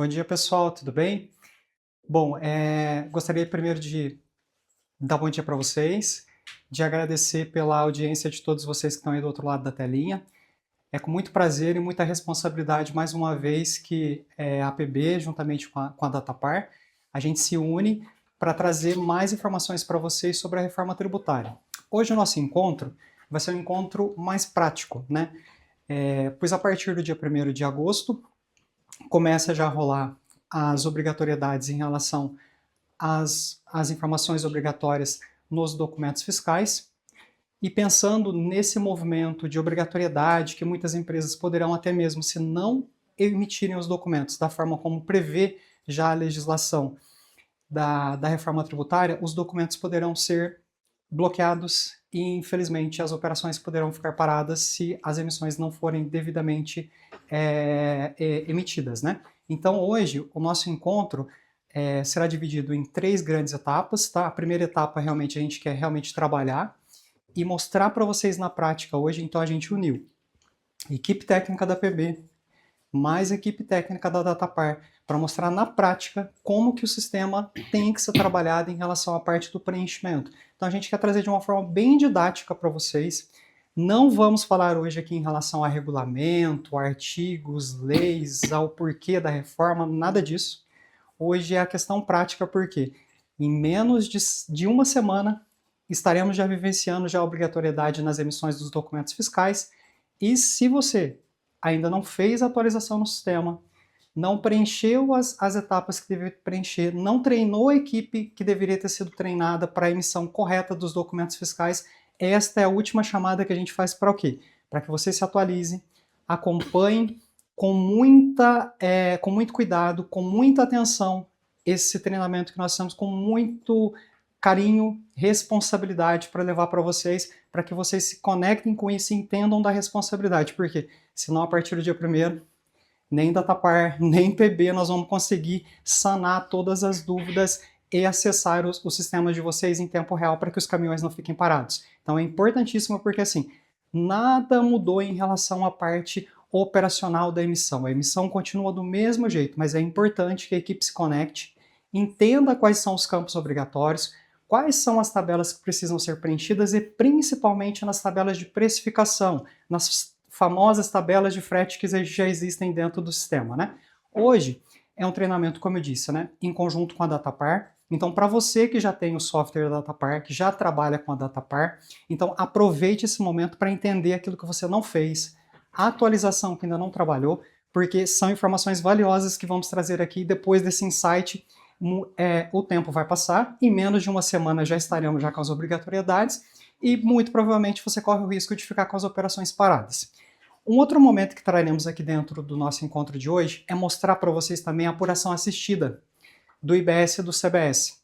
Bom dia, pessoal, tudo bem? Bom, gostaria primeiro de dar bom dia para vocês, de agradecer pela audiência de todos vocês que estão aí do outro lado da telinha. É com muito prazer e muita responsabilidade, mais uma vez, que a PB, juntamente com a Datapar, a gente se une para trazer mais informações para vocês sobre a reforma tributária. Hoje o nosso encontro vai ser um encontro mais prático, né? Pois a partir do dia 1º de agosto, começa já a rolar as obrigatoriedades em relação às informações obrigatórias nos documentos fiscais, e pensando nesse movimento de obrigatoriedade que muitas empresas poderão até mesmo, se não emitirem os documentos da forma como prevê já a legislação da reforma tributária, os documentos poderão ser bloqueados e, infelizmente, as operações poderão ficar paradas se as emissões não forem devidamente emitidas, né? Então, hoje, o nosso encontro será dividido em 3 grandes etapas, tá? A primeira etapa, realmente, a gente quer realmente trabalhar e mostrar para vocês na prática hoje. Então, a gente uniu equipe técnica da PB, mais equipe técnica da Datapar, para mostrar na prática como que o sistema tem que ser trabalhado em relação à parte do preenchimento. Então a gente quer trazer de uma forma bem didática para vocês. Não vamos falar hoje aqui em relação a regulamento, artigos, leis, ao porquê da reforma, nada disso. Hoje é a questão prática, porque em menos de uma semana estaremos já vivenciando já a obrigatoriedade nas emissões dos documentos fiscais, e se você ainda não fez a atualização no sistema, não preencheu as etapas que deveria preencher, não treinou a equipe que deveria ter sido treinada para a emissão correta dos documentos fiscais, esta é a última chamada que a gente faz para o quê? Para que você se atualize, acompanhe com muito cuidado, com muita atenção esse treinamento que nós temos, com muito carinho, responsabilidade para levar para vocês, para que vocês se conectem com isso e entendam da responsabilidade, porque senão a partir do dia 1º, nem Datapar, nem PB nós vamos conseguir sanar todas as dúvidas e acessar o sistema de vocês em tempo real para que os caminhões não fiquem parados. Então é importantíssimo, porque assim, nada mudou em relação à parte operacional da emissão. A emissão continua do mesmo jeito, mas é importante que a equipe se conecte, entenda quais são os campos obrigatórios, quais são as tabelas que precisam ser preenchidas e principalmente nas tabelas de precificação, nas famosas tabelas de frete que já existem dentro do sistema, né? Hoje é um treinamento, como eu disse, né, em conjunto com a Datapar. Então, para você que já tem o software da Datapar, que já trabalha com a Datapar, então aproveite esse momento para entender aquilo que você não fez, a atualização que ainda não trabalhou, porque são informações valiosas que vamos trazer aqui. Depois desse insight, o tempo vai passar, em menos de uma semana já estaremos já com as obrigatoriedades, e muito provavelmente você corre o risco de ficar com as operações paradas. Um outro momento que traremos aqui dentro do nosso encontro de hoje é mostrar para vocês também a apuração assistida do IBS e do CBS.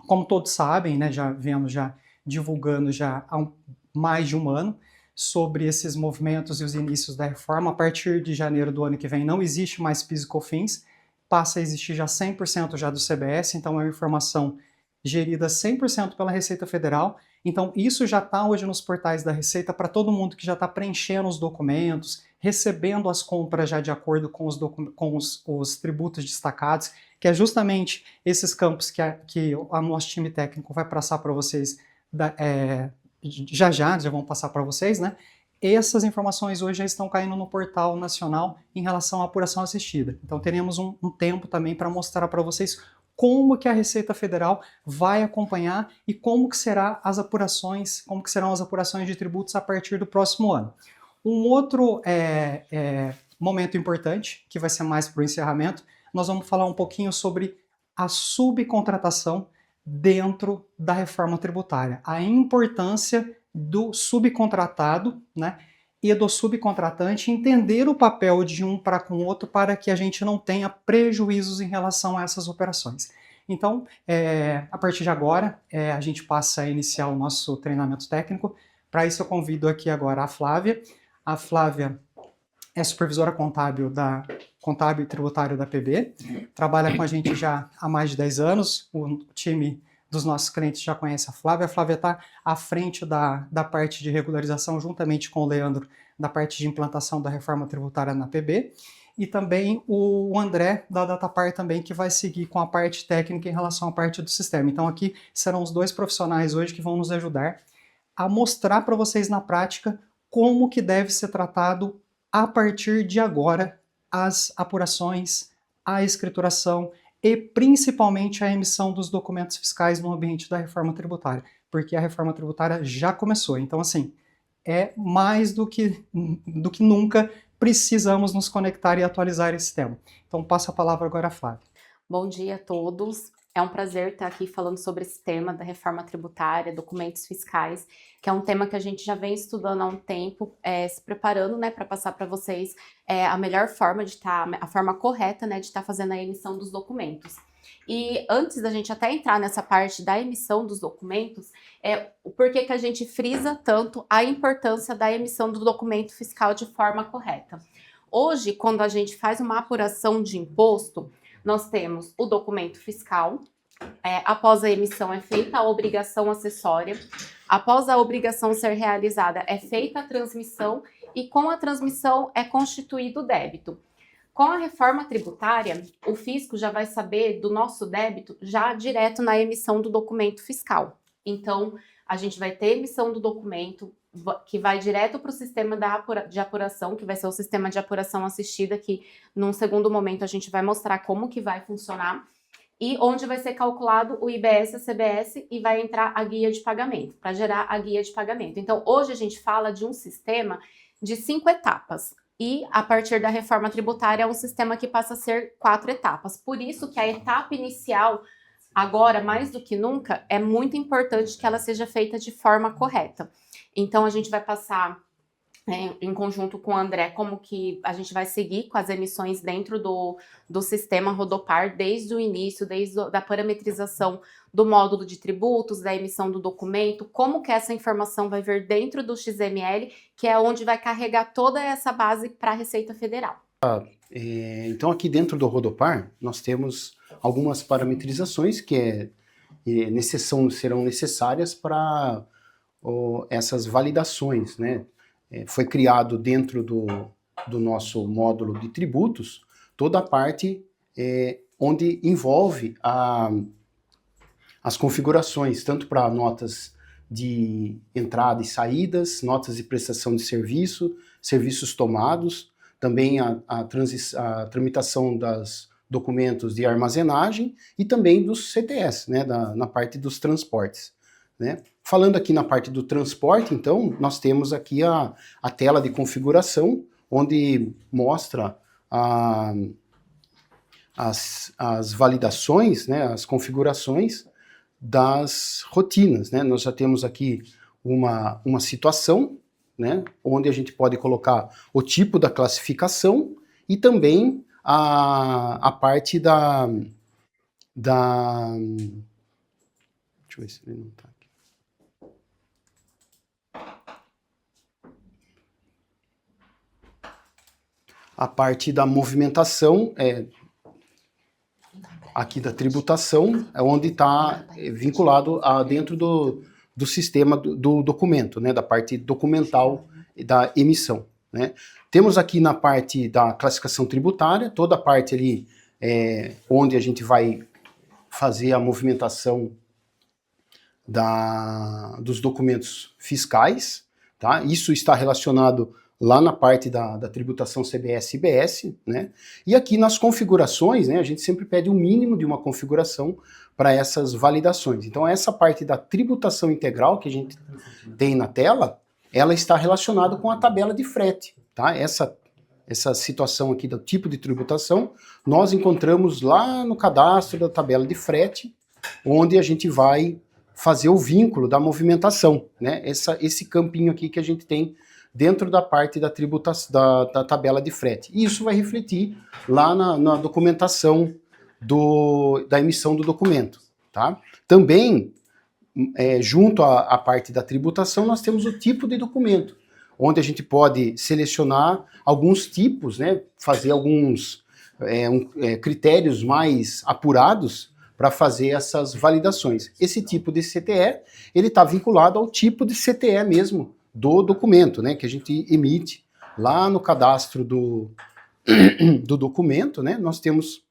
Como todos sabem, né, já viemos já divulgando já há mais de um ano sobre esses movimentos e os inícios da reforma. A partir de janeiro do ano que vem não existe mais PIS e COFINS, passa a existir já 100% já do CBS, então é uma informação gerida 100% pela Receita Federal. Então isso já está hoje nos portais da Receita para todo mundo que já está preenchendo os documentos, recebendo as compras já de acordo com os tributos destacados, que é justamente esses campos que o nosso time técnico vai passar para vocês já vão passar para vocês, né? Essas informações hoje já estão caindo no portal nacional em relação à apuração assistida. Então teremos um tempo também para mostrar para vocês como que a Receita Federal vai acompanhar e como que serão as apurações de tributos a partir do próximo ano. Um outro momento importante, que vai ser mais para o encerramento, nós vamos falar um pouquinho sobre a subcontratação dentro da reforma tributária, a importância do subcontratado, né, e do subcontratante entender o papel de um para com o outro para que a gente não tenha prejuízos em relação a essas operações. Então, a partir de agora, a gente passa a iniciar o nosso treinamento técnico. Para isso eu convido aqui agora a Flávia. A Flávia é supervisora contábil e tributária da PB, trabalha com a gente já há mais de 10 anos, o time dos nossos clientes já conhece a Flávia. A Flávia está à frente da parte de regularização, juntamente com o Leandro, da parte de implantação da reforma tributária na PB. e também o André da Datapar também, que vai seguir com a parte técnica em relação à parte do sistema. Então aqui serão os dois profissionais hoje que vão nos ajudar a mostrar para vocês na prática como que deve ser tratado a partir de agora as apurações, a escrituração e principalmente a emissão dos documentos fiscais no ambiente da reforma tributária, porque a reforma tributária já começou. Então, assim, é mais do que nunca precisamos nos conectar e atualizar esse tema. Então, passo a palavra agora a Flávia. Bom dia a todos. É um prazer estar aqui falando sobre esse tema da reforma tributária, documentos fiscais, que é um tema que a gente já vem estudando há um tempo, se preparando, né, para passar para vocês a melhor forma de estar, a forma correta, né, de estar fazendo a emissão dos documentos. E antes da gente até entrar nessa parte da emissão dos documentos, o porquê que a gente frisa tanto a importância da emissão do documento fiscal de forma correta. Hoje, quando a gente faz uma apuração de imposto, nós temos o documento fiscal, após a emissão é feita a obrigação acessória, após a obrigação ser realizada é feita a transmissão e com a transmissão é constituído o débito. Com a reforma tributária, o fisco já vai saber do nosso débito já direto na emissão do documento fiscal. Então, a gente vai ter emissão do documento, que vai direto para o sistema de apuração, que vai ser o sistema de apuração assistida, que num segundo momento a gente vai mostrar como que vai funcionar, e onde vai ser calculado o IBS, a CBS, e vai entrar a guia de pagamento, para gerar a guia de pagamento. Então, hoje a gente fala de um sistema de 5 etapas, e a partir da reforma tributária é um sistema que passa a ser 4 etapas. Por isso que a etapa inicial, agora mais do que nunca, é muito importante que ela seja feita de forma correta. Então, a gente vai passar, em conjunto com o André, como que a gente vai seguir com as emissões dentro do sistema Rodopar, desde o início, desde a parametrização do módulo de tributos, da emissão do documento, como que essa informação vai vir dentro do XML, que é onde vai carregar toda essa base para a Receita Federal. Então, aqui dentro do Rodopar, nós temos algumas parametrizações que serão necessárias para essas validações, né? Foi criado dentro do nosso módulo de tributos toda a parte onde envolve as configurações, tanto para notas de entrada e saídas, notas de prestação de serviço, serviços tomados, também a tramitação dos documentos de armazenagem e também dos CTS, né, na parte dos transportes, né? Falando aqui na parte do transporte, então, nós temos aqui a tela de configuração, onde mostra as validações, né, as configurações das rotinas, né? Nós já temos aqui uma situação, né, onde a gente pode colocar o tipo da classificação e também a parte deixa eu ver se ele não está aqui. A parte da movimentação, aqui da tributação, é onde está vinculado dentro do sistema do documento, né, da parte documental da emissão, né. Temos aqui na parte da classificação tributária, toda a parte ali onde a gente vai fazer a movimentação dos documentos fiscais, tá? Isso está relacionado lá na parte da tributação CBS e IBS, né? E aqui nas configurações, né, a gente sempre pede o mínimo de uma configuração para essas validações. Então essa parte da tributação integral que a gente tem na tela, ela está relacionada com a tabela de frete, tá? Essa situação aqui do tipo de tributação, nós encontramos lá no cadastro da tabela de frete, onde a gente vai fazer o vínculo da movimentação, né? Esse campinho aqui que a gente tem dentro da parte da tributação da tabela de frete. E isso vai refletir lá na documentação da emissão do documento, tá? Também, junto à parte da tributação, nós temos o tipo de documento, onde a gente pode selecionar alguns tipos, né? Fazer alguns critérios mais apurados para fazer essas validações. Esse tipo de CTE, ele está vinculado ao tipo de CTE mesmo do documento, né, que a gente emite lá no cadastro do documento, né, nós temos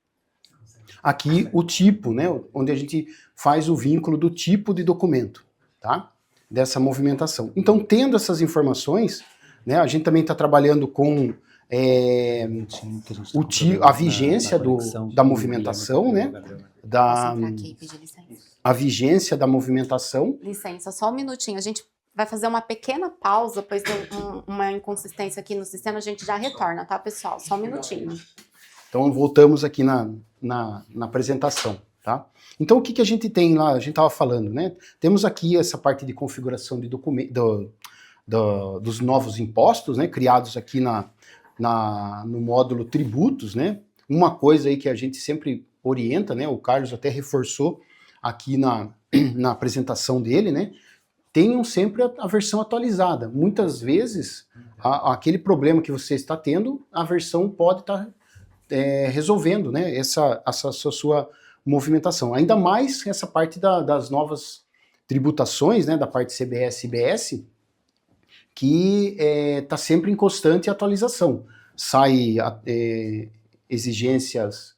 aqui o tipo, né, onde a gente faz o vínculo do tipo de documento, tá? Dessa movimentação. Então, tendo essas informações, né, a gente também está trabalhando com a vigência da movimentação, né? A vigência da movimentação. Licença, só um minutinho. A gente vai fazer uma pequena pausa, pois tem uma inconsistência aqui no sistema, a gente já retorna, tá, pessoal? Só um minutinho. Então, voltamos aqui na apresentação, tá? Então, o que a gente tem lá? A gente estava falando, né? Temos aqui essa parte de configuração de dos novos impostos, né? Criados aqui no módulo tributos, né? Uma coisa aí que a gente sempre orienta, né? O Carlos até reforçou aqui na apresentação dele, né? Tenham sempre a versão atualizada. Muitas vezes, aquele problema que você está tendo, a versão pode estar resolvendo, né, essa sua movimentação. Ainda mais essa parte das novas tributações, né, da parte CBS e IBS, que está sempre em constante atualização. Sai exigências,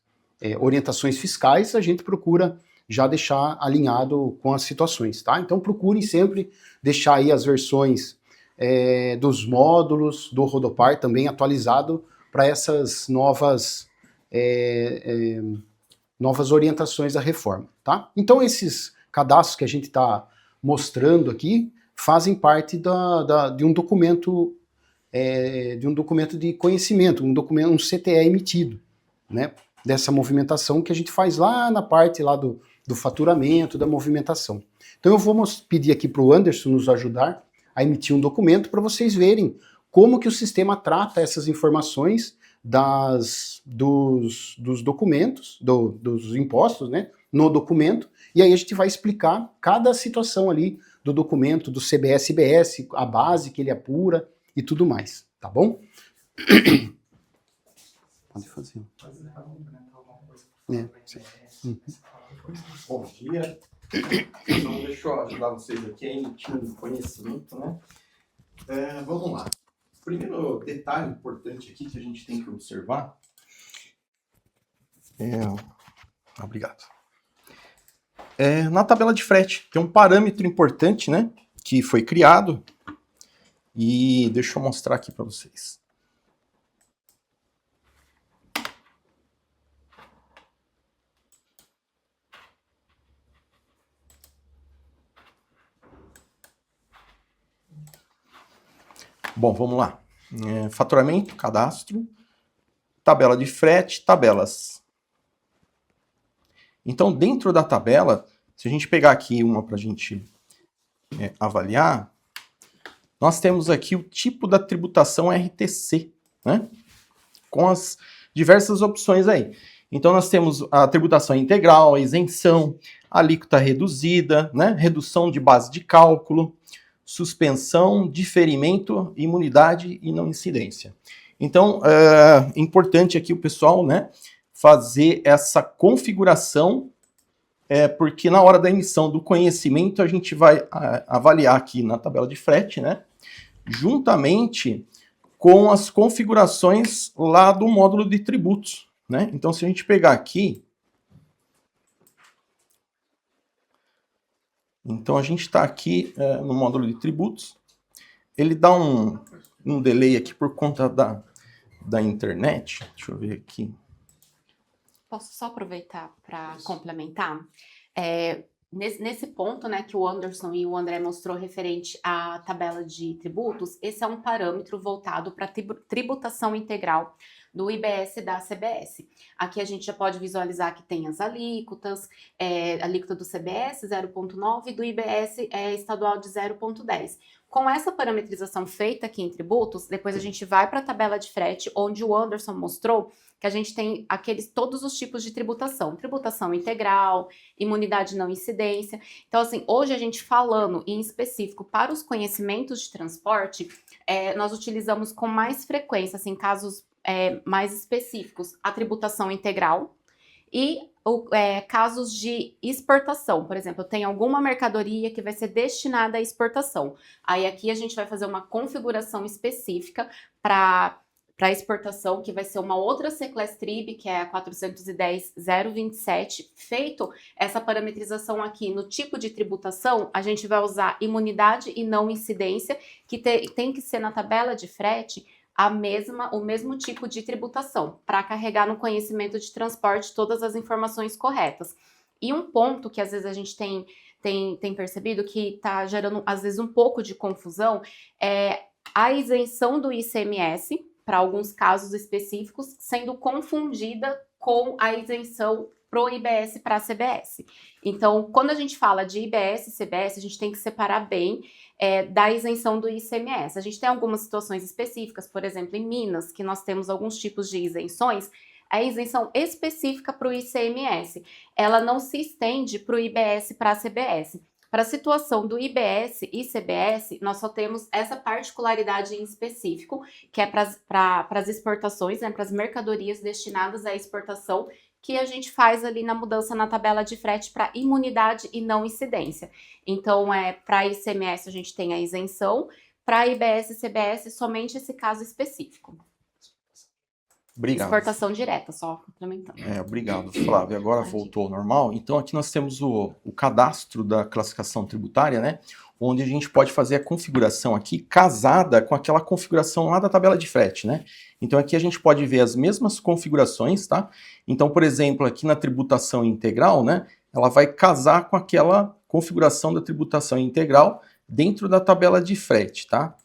orientações fiscais, a gente procura já deixar alinhado com as situações, tá? Então procurem sempre deixar aí as versões dos módulos do Rodopar também atualizado para essas novas orientações da reforma, tá? Então esses cadastros que a gente está mostrando aqui fazem parte de um documento de conhecimento, um CTE emitido, né? Dessa movimentação que a gente faz lá na parte lá do faturamento, da movimentação. Então eu vou pedir aqui para o Anderson nos ajudar a emitir um documento para vocês verem como que o sistema trata essas informações dos documentos, dos impostos, né, no documento, e aí a gente vai explicar cada situação ali do documento, do CBS-IBS, a base que ele apura e tudo mais, tá bom? Pode fazer. Bom dia. Então, deixa eu ajudar vocês aqui a emitir um conhecimento, né? Vamos lá. O primeiro detalhe importante aqui que a gente tem que observar obrigado. Na tabela de frete, que é um parâmetro importante, né? Que foi criado. E deixa eu mostrar aqui para vocês. Bom, vamos lá. Faturamento, cadastro, tabela de frete, tabelas. Então, dentro da tabela, se a gente pegar aqui uma para a gente avaliar, nós temos aqui o tipo da tributação RTC, né? Com as diversas opções aí. Então, nós temos a tributação integral, a isenção, a alíquota reduzida, né? Redução de base de cálculo, suspensão, diferimento, imunidade e não incidência. Então, é importante aqui o pessoal, né, fazer essa configuração, porque na hora da emissão do conhecimento a gente vai avaliar aqui na tabela de frete, né, juntamente com as configurações lá do módulo de tributos, né. Então, se a gente pegar aqui, então a gente está aqui no módulo de tributos, ele dá um delay aqui por conta da internet, deixa eu ver aqui. Posso só aproveitar para complementar? Nesse ponto, né, que o Anderson e o André mostrou referente à tabela de tributos, esse é um parâmetro voltado para tributação integral do IBS e da CBS. Aqui a gente já pode visualizar que tem as alíquotas, a alíquota do CBS 0,9 e do IBS estadual de 0,10. Com essa parametrização feita aqui em tributos, depois a gente vai para a tabela de frete, onde o Anderson mostrou que a gente tem todos os tipos de tributação. Tributação integral, imunidade não incidência. Então, assim, hoje a gente falando em específico para os conhecimentos de transporte, nós utilizamos com mais frequência, assim, casos mais específicos, a tributação integral e casos de exportação. Por exemplo, tem alguma mercadoria que vai ser destinada à exportação. Aí aqui a gente vai fazer uma configuração específica para para exportação, que vai ser uma outra Seclestrib, que é a 410.027. Feito essa parametrização aqui no tipo de tributação, a gente vai usar imunidade e não incidência, que tem que ser na tabela de frete o mesmo tipo de tributação, para carregar no conhecimento de transporte todas as informações corretas. E um ponto que às vezes a gente tem percebido que está gerando às vezes um pouco de confusão é a isenção do ICMS, para alguns casos específicos, sendo confundida com a isenção pro IBS para a CBS. Então, quando a gente fala de IBS e CBS, a gente tem que separar bem da isenção do ICMS. A gente tem algumas situações específicas, por exemplo, em Minas, que nós temos alguns tipos de isenções, a isenção específica para o ICMS, ela não se estende para o IBS para a CBS. Para a situação do IBS e CBS, nós só temos essa particularidade em específico, que é para as exportações, né, para as mercadorias destinadas à exportação, que a gente faz ali na mudança na tabela de frete para imunidade e não incidência. Então, para ICMS a gente tem a isenção, para IBS e CBS somente esse caso específico. Obrigado. Exportação direta, só complementando. Obrigado, Flávia. Agora voltou ao normal. Então, aqui nós temos o cadastro da classificação tributária, né? Onde a gente pode fazer a configuração aqui casada com aquela configuração lá da tabela de frete, né? Então, aqui a gente pode ver as mesmas configurações, tá? Então, por exemplo, aqui na tributação integral, né? Ela vai casar com aquela configuração da tributação integral dentro da tabela de frete, tá?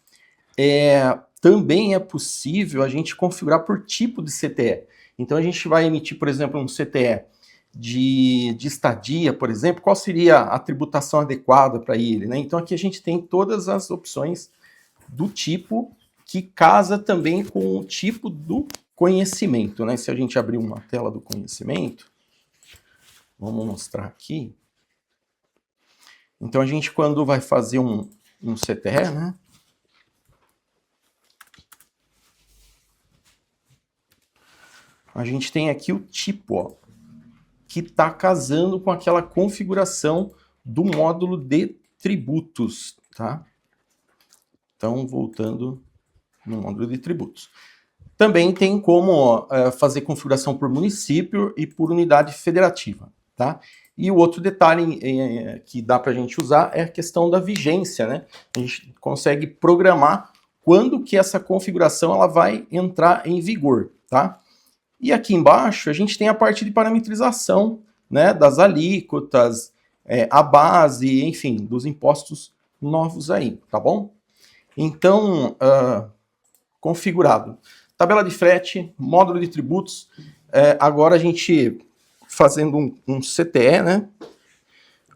Também é possível a gente configurar por tipo de CTE. Então, a gente vai emitir, por exemplo, um CTE de estadia, por exemplo, qual seria a tributação adequada para ele, né? Então, aqui a gente tem todas as opções do tipo que casa também com o tipo do conhecimento, né? Se a gente abrir uma tela do conhecimento, vamos mostrar aqui. Então, a gente, quando vai fazer um CTE, né? A gente tem aqui o tipo, ó, que está casando com aquela configuração do módulo de tributos, tá? Então, voltando no módulo de tributos. Também tem como fazer configuração por município e por unidade federativa, tá? E o outro detalhe que dá para a gente usar é a questão da vigência, né? A gente consegue programar quando que essa configuração ela vai entrar em vigor, tá? E aqui embaixo a gente tem a parte de parametrização, né, das alíquotas, a base, enfim, dos impostos novos aí, tá bom? Então, configurado. Tabela de frete, módulo de tributos. Agora a gente, fazendo um CTE, né,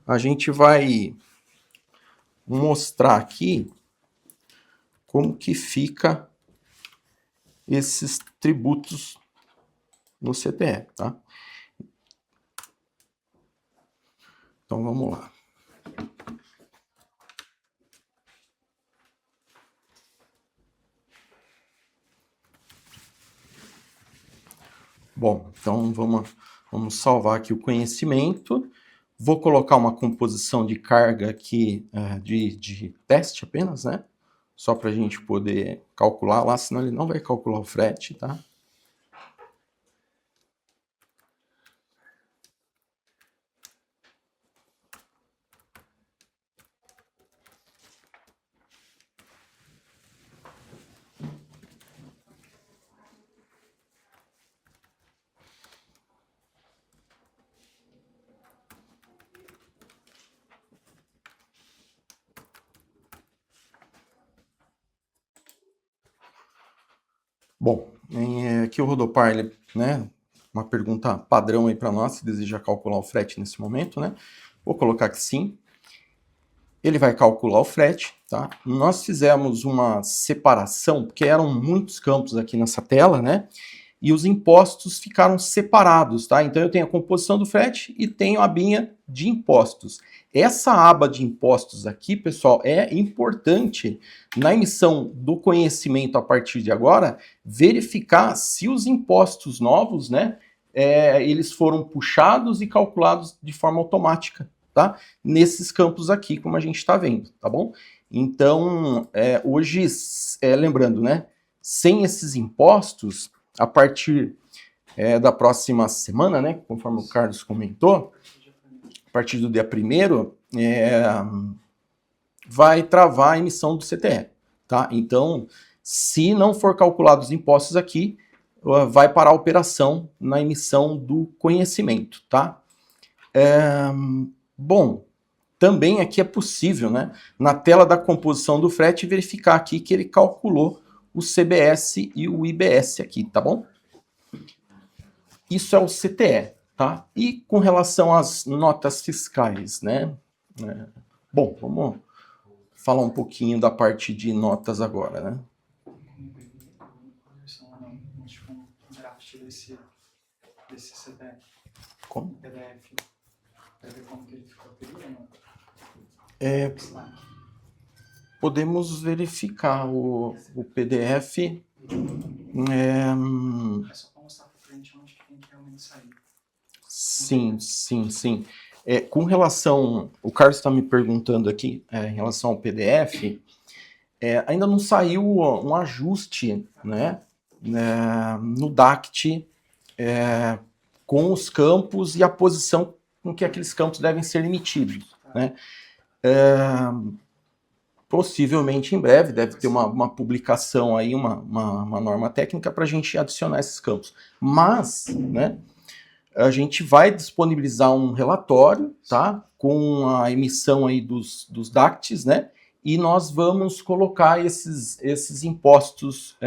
a gente vai mostrar aqui como que fica esses tributos no CTE, tá? Então vamos lá. Bom, então vamos salvar aqui o conhecimento. Vou colocar uma composição de carga aqui de teste apenas, né? Só para a gente poder calcular lá, senão ele não vai calcular o frete, tá? Bom, aqui o Rodopar, ele, né, uma pergunta padrão aí para nós, se deseja calcular o frete nesse momento, né? Vou colocar que sim. Ele vai calcular o frete, tá? Nós fizemos uma separação, porque eram muitos campos aqui nessa tela, né? E os impostos ficaram separados, tá? Então eu tenho a composição do frete e tenho a abinha de impostos. Essa aba de impostos aqui, pessoal, é importante na emissão do conhecimento a partir de agora, verificar se os impostos novos, né, eles foram puxados e calculados de forma automática, tá? Nesses campos aqui, como a gente está vendo, tá bom? Então, hoje, lembrando, né, sem esses impostos, a partir da próxima semana, né, conforme o Carlos comentou, a partir do dia 1º, vai travar a emissão do CTE, tá? Então, se não for calculados os impostos aqui, vai parar a operação na emissão do conhecimento, tá? Bom, também aqui é possível, né, na tela da composição do frete, verificar aqui que ele calculou o CBS e o IBS aqui, tá bom? Isso é o CTE, tá? E com relação às notas fiscais, né? Bom, vamos falar um pouquinho da parte de notas agora, né? Desse CTE. Como? PDF. Para ver como que ele ficou. Podemos verificar o PDF. É só para mostrar para frente onde que tem que realmente sair. Sim. Com relação... O Carlos está me perguntando aqui, em relação ao PDF, ainda não saiu um ajuste, né, no DACT, com os campos e a posição com que aqueles campos devem ser emitidos, né? Possivelmente em breve deve ter uma publicação aí, uma norma técnica para a gente adicionar esses campos. Mas, né, a gente vai disponibilizar um relatório, tá, com a emissão aí dos DACTs, né, e nós vamos colocar esses impostos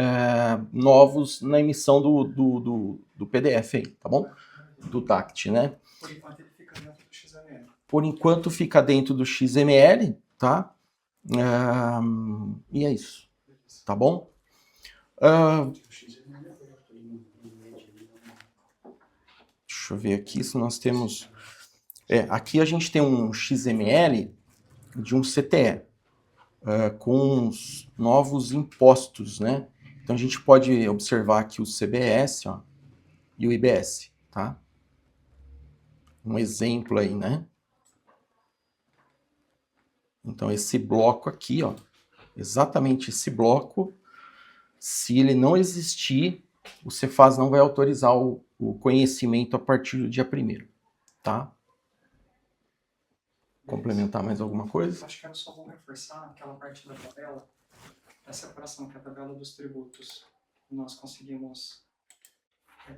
novos na emissão do PDF aí, tá bom? Do DACT, né? Por enquanto ele fica dentro do XML. Por enquanto fica dentro do XML, tá? E é isso, tá bom? Deixa eu ver aqui se nós temos... aqui a gente tem um XML de um CTE, com os novos impostos, né? Então a gente pode observar aqui o CBS, ó, e o IBS, tá? Um exemplo aí, né? Então esse bloco aqui, ó, exatamente esse bloco, se ele não existir, o Cefaz não vai autorizar o conhecimento a partir do dia 1º, tá? Complementar mais alguma coisa? Acho que era só bom reforçar aquela parte da tabela, a separação, que é a tabela dos tributos. Nós conseguimos,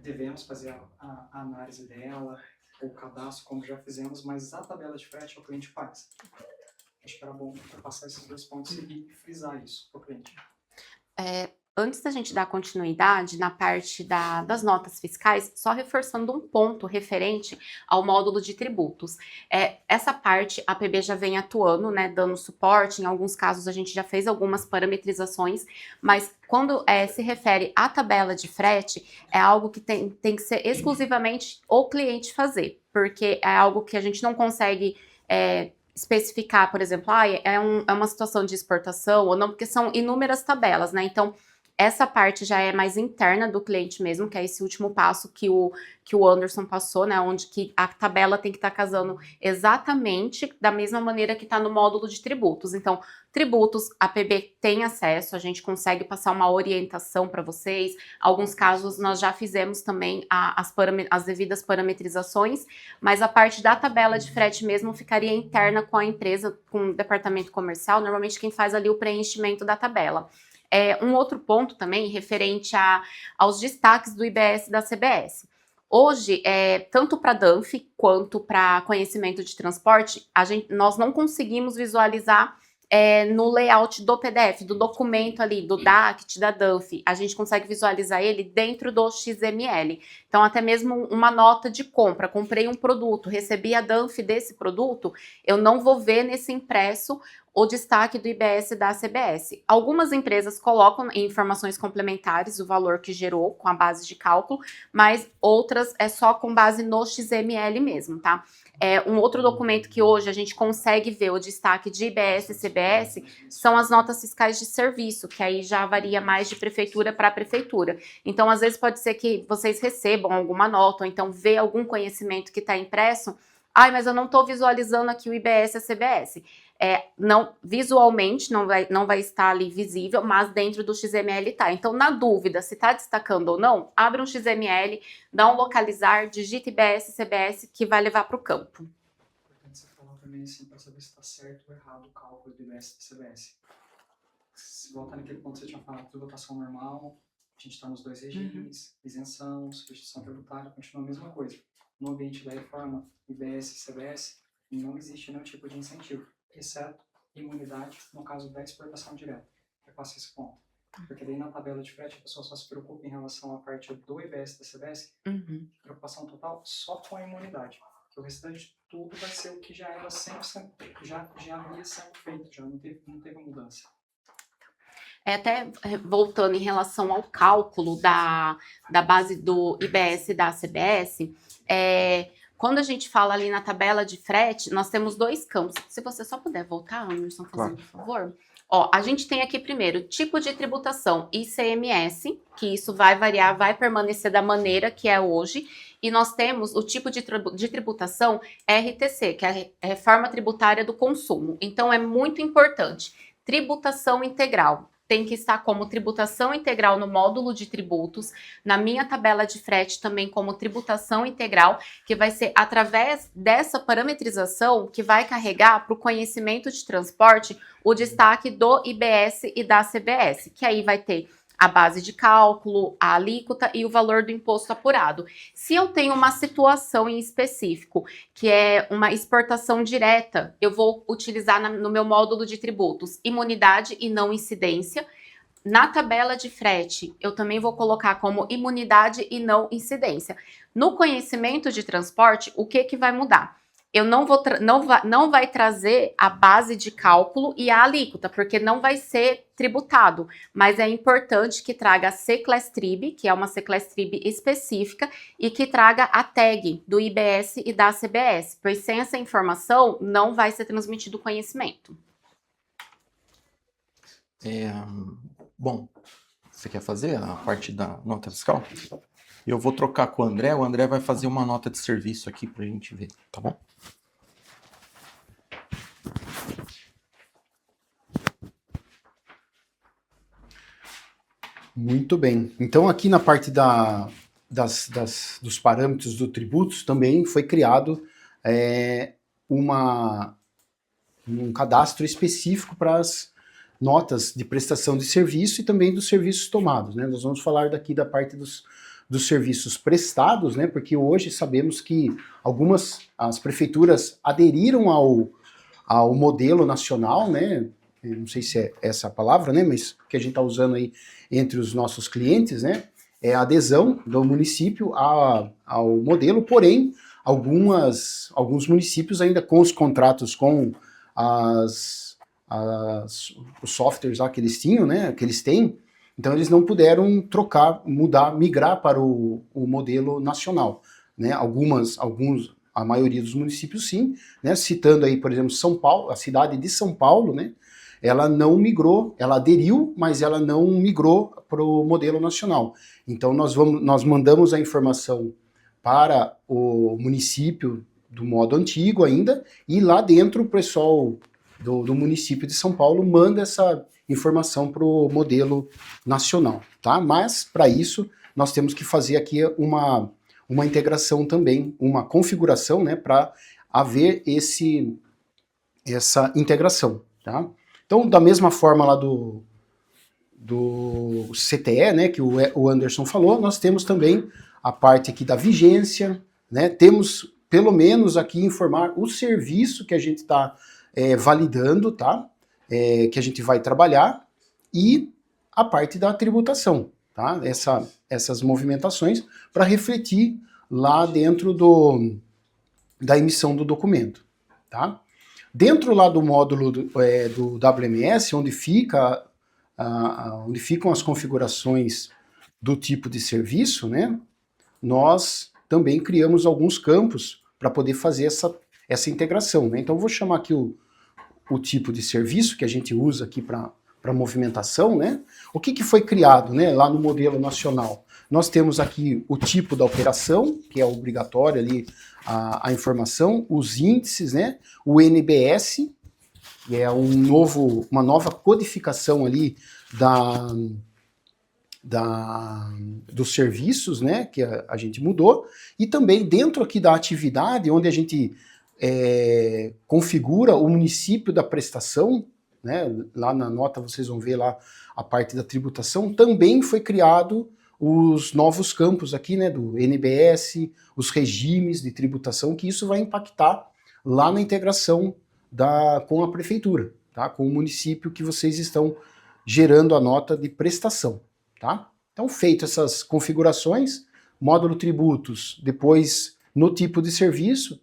devemos fazer a análise dela, o cadastro, como já fizemos, mas a tabela de frete é o cliente faz. Acho que era bom passar esses 2 pontos e frisar isso para o cliente. Antes da gente dar continuidade na parte das notas fiscais, só reforçando um ponto referente ao módulo de tributos. Essa parte a PB já vem atuando, né, dando suporte, em alguns casos a gente já fez algumas parametrizações, mas quando se refere à tabela de frete, é algo que tem que ser exclusivamente o cliente fazer, porque é algo que a gente não consegue especificar, por exemplo, é uma situação de exportação ou não, porque são inúmeras tabelas, né, então essa parte já é mais interna do cliente mesmo, que é esse último passo que o Anderson passou, né, onde que a tabela tem que estar casando exatamente da mesma maneira que está no módulo de tributos. Então, tributos, a PB tem acesso, a gente consegue passar uma orientação para vocês. Alguns casos nós já fizemos também as devidas parametrizações, mas a parte da tabela de frete mesmo ficaria interna com a empresa, com o departamento comercial, normalmente quem faz ali o preenchimento da tabela. Um outro ponto também referente aos destaques do IBS e da CBS. Hoje, tanto para DANF quanto para conhecimento de transporte, nós não conseguimos visualizar no layout do PDF, do documento ali, do DACT, da DANF, a gente consegue visualizar ele dentro do XML. Então, até mesmo uma nota de compra, comprei um produto, recebi a DANF desse produto, eu não vou ver nesse impresso o destaque do IBS e da CBS. Algumas empresas colocam em informações complementares o valor que gerou com a base de cálculo, mas outras é só com base no XML mesmo, tá? Um outro documento que hoje a gente consegue ver o destaque de IBS e CBS são as notas fiscais de serviço, que aí já varia mais de prefeitura para prefeitura. Então, às vezes pode ser que vocês recebam alguma nota, ou então vê algum conhecimento que está impresso, mas eu não estou visualizando aqui o IBS e a CBS. não, visualmente não vai estar ali visível, mas dentro do XML tá. Então, na dúvida se está destacando ou não, abre um XML, dá um localizar, digita IBS, CBS, que vai levar para o campo. Importante você falar também assim, para saber se está certo ou errado o cálculo do IBS e do CBS. Se voltar naquele ponto que você tinha falado, tributação normal, a gente está nos dois regimes, isenção, substituição tributária, continua a mesma coisa. No ambiente da reforma, IBS e CBS, não existe nenhum tipo de incentivo, exceto imunidade, no caso da exportação direta. Eu passo esse ponto. Porque daí na tabela de frete a pessoa só se preocupa em relação à parte do IBS e da CBS, preocupação total só com a imunidade. O restante de tudo vai ser o que já era sempre, já havia sendo feito, já não teve mudança. Até voltando em relação ao cálculo da base do IBS e da CBS, quando a gente fala ali na tabela de frete, nós temos dois campos. Se você só puder voltar, Anderson, fazendo por favor. Ó, a gente tem aqui primeiro tipo de tributação ICMS, que isso vai variar, vai permanecer da maneira que é hoje. E nós temos o tipo de tributação RTC, que é a Reforma Tributária do Consumo. Então, é muito importante. Tributação integral. Tem que estar como tributação integral no módulo de tributos, na minha tabela de frete também como tributação integral, que vai ser através dessa parametrização que vai carregar para o conhecimento de transporte o destaque do IBS e da CBS, que aí vai ter a base de cálculo, a alíquota e o valor do imposto apurado. Se eu tenho uma situação em específico, que é uma exportação direta, eu vou utilizar no meu módulo de tributos imunidade e não incidência. Na tabela de frete, eu também vou colocar como imunidade e não incidência. No conhecimento de transporte, o que vai mudar? Eu não vai trazer a base de cálculo e a alíquota, porque não vai ser tributado, mas é importante que traga a C-Class-Trib, que é uma C-Class-Trib específica, e que traga a tag do IBS e da CBS, pois sem essa informação não vai ser transmitido o conhecimento. Bom, você quer fazer a parte da nota fiscal? Eu vou trocar com o André vai fazer uma nota de serviço aqui pra gente ver, tá bom? Muito bem. Então, aqui na parte dos parâmetros do tributos, também foi criado um cadastro específico para as notas de prestação de serviço e também dos serviços tomados, né? Nós vamos falar daqui da parte dos serviços prestados, né? Porque hoje sabemos que as prefeituras aderiram ao modelo nacional, né? Eu não sei se é essa a palavra, né? Mas que a gente está usando aí entre os nossos clientes, né? É a adesão do município ao modelo, porém, alguns municípios ainda com os contratos com os softwares lá que eles tinham, né? Que eles têm, então eles não puderam migrar para o modelo nacional, né? A maioria dos municípios sim, né? Citando aí, por exemplo, São Paulo, a cidade de São Paulo, né? Ela não migrou, ela aderiu, mas ela não migrou para o modelo nacional. Então nós mandamos a informação para o município do modo antigo ainda, e lá dentro o pessoal do município de São Paulo manda essa informação para o modelo nacional, tá? Mas para isso nós temos que fazer aqui uma integração também, uma configuração, né, para haver essa integração, tá? Então, da mesma forma lá do CTE, né, que o Anderson falou, nós temos também a parte aqui da vigência, né? Temos pelo menos aqui informar o serviço que a gente está validando, tá? Que a gente vai trabalhar, e a parte da tributação, tá? Essas movimentações para refletir lá dentro da emissão do documento, tá? Dentro lá do módulo do WMS, onde ficam as configurações do tipo de serviço, né? Nós também criamos alguns campos para poder fazer essa integração, né? Então, eu vou chamar aqui o tipo de serviço que a gente usa aqui para movimentação, né? O que foi criado, né, lá no modelo nacional? Nós temos aqui o tipo da operação, que é obrigatório ali a informação, os índices, né? O NBS, que é uma nova codificação ali dos serviços, né, que a gente mudou, e também dentro aqui da atividade, onde a gente configura o município da prestação, né, lá na nota vocês vão ver lá a parte da tributação, também foi criado os novos campos aqui, né, do NBS, os regimes de tributação, que isso vai impactar lá na integração com a prefeitura, tá, com o município que vocês estão gerando a nota de prestação. Tá? Então, feito essas configurações, módulo tributos, depois no tipo de serviço,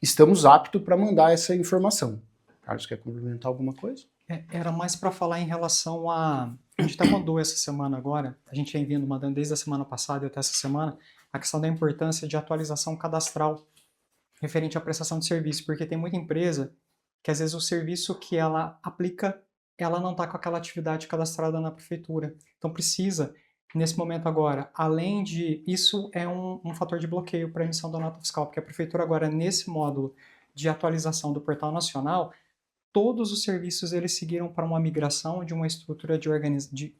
estamos aptos para mandar essa informação. Carlos, quer complementar alguma coisa? Era mais para falar em relação a... A gente até mandou essa semana agora, a gente vem vindo mandando desde a semana passada e até essa semana, a questão da importância de atualização cadastral referente à prestação de serviço, porque tem muita empresa que às vezes o serviço que ela aplica, ela não está com aquela atividade cadastrada na prefeitura. Então precisa, nesse momento agora, além de... Isso é um fator de bloqueio para a emissão da nota fiscal, porque a prefeitura agora, nesse módulo de atualização do Portal Nacional, todos os serviços eles seguiram para uma migração de uma estrutura de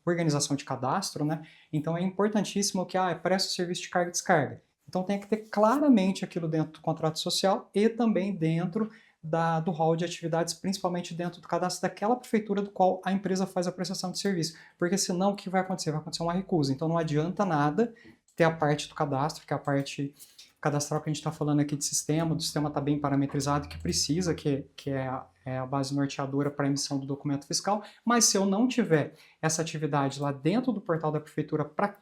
organização de cadastro, né? Então é importantíssimo que presta o serviço de carga e descarga. Então tem que ter claramente aquilo dentro do contrato social e também dentro do hall de atividades, principalmente dentro do cadastro daquela prefeitura do qual a empresa faz a prestação de serviço. Porque senão o que vai acontecer? Vai acontecer uma recusa. Então não adianta nada ter a parte do cadastro, que é a parte cadastral que a gente está falando aqui de sistema, do sistema está bem parametrizado, que precisa, que é a base norteadora para a emissão do documento fiscal, mas se eu não tiver essa atividade lá dentro do portal da prefeitura para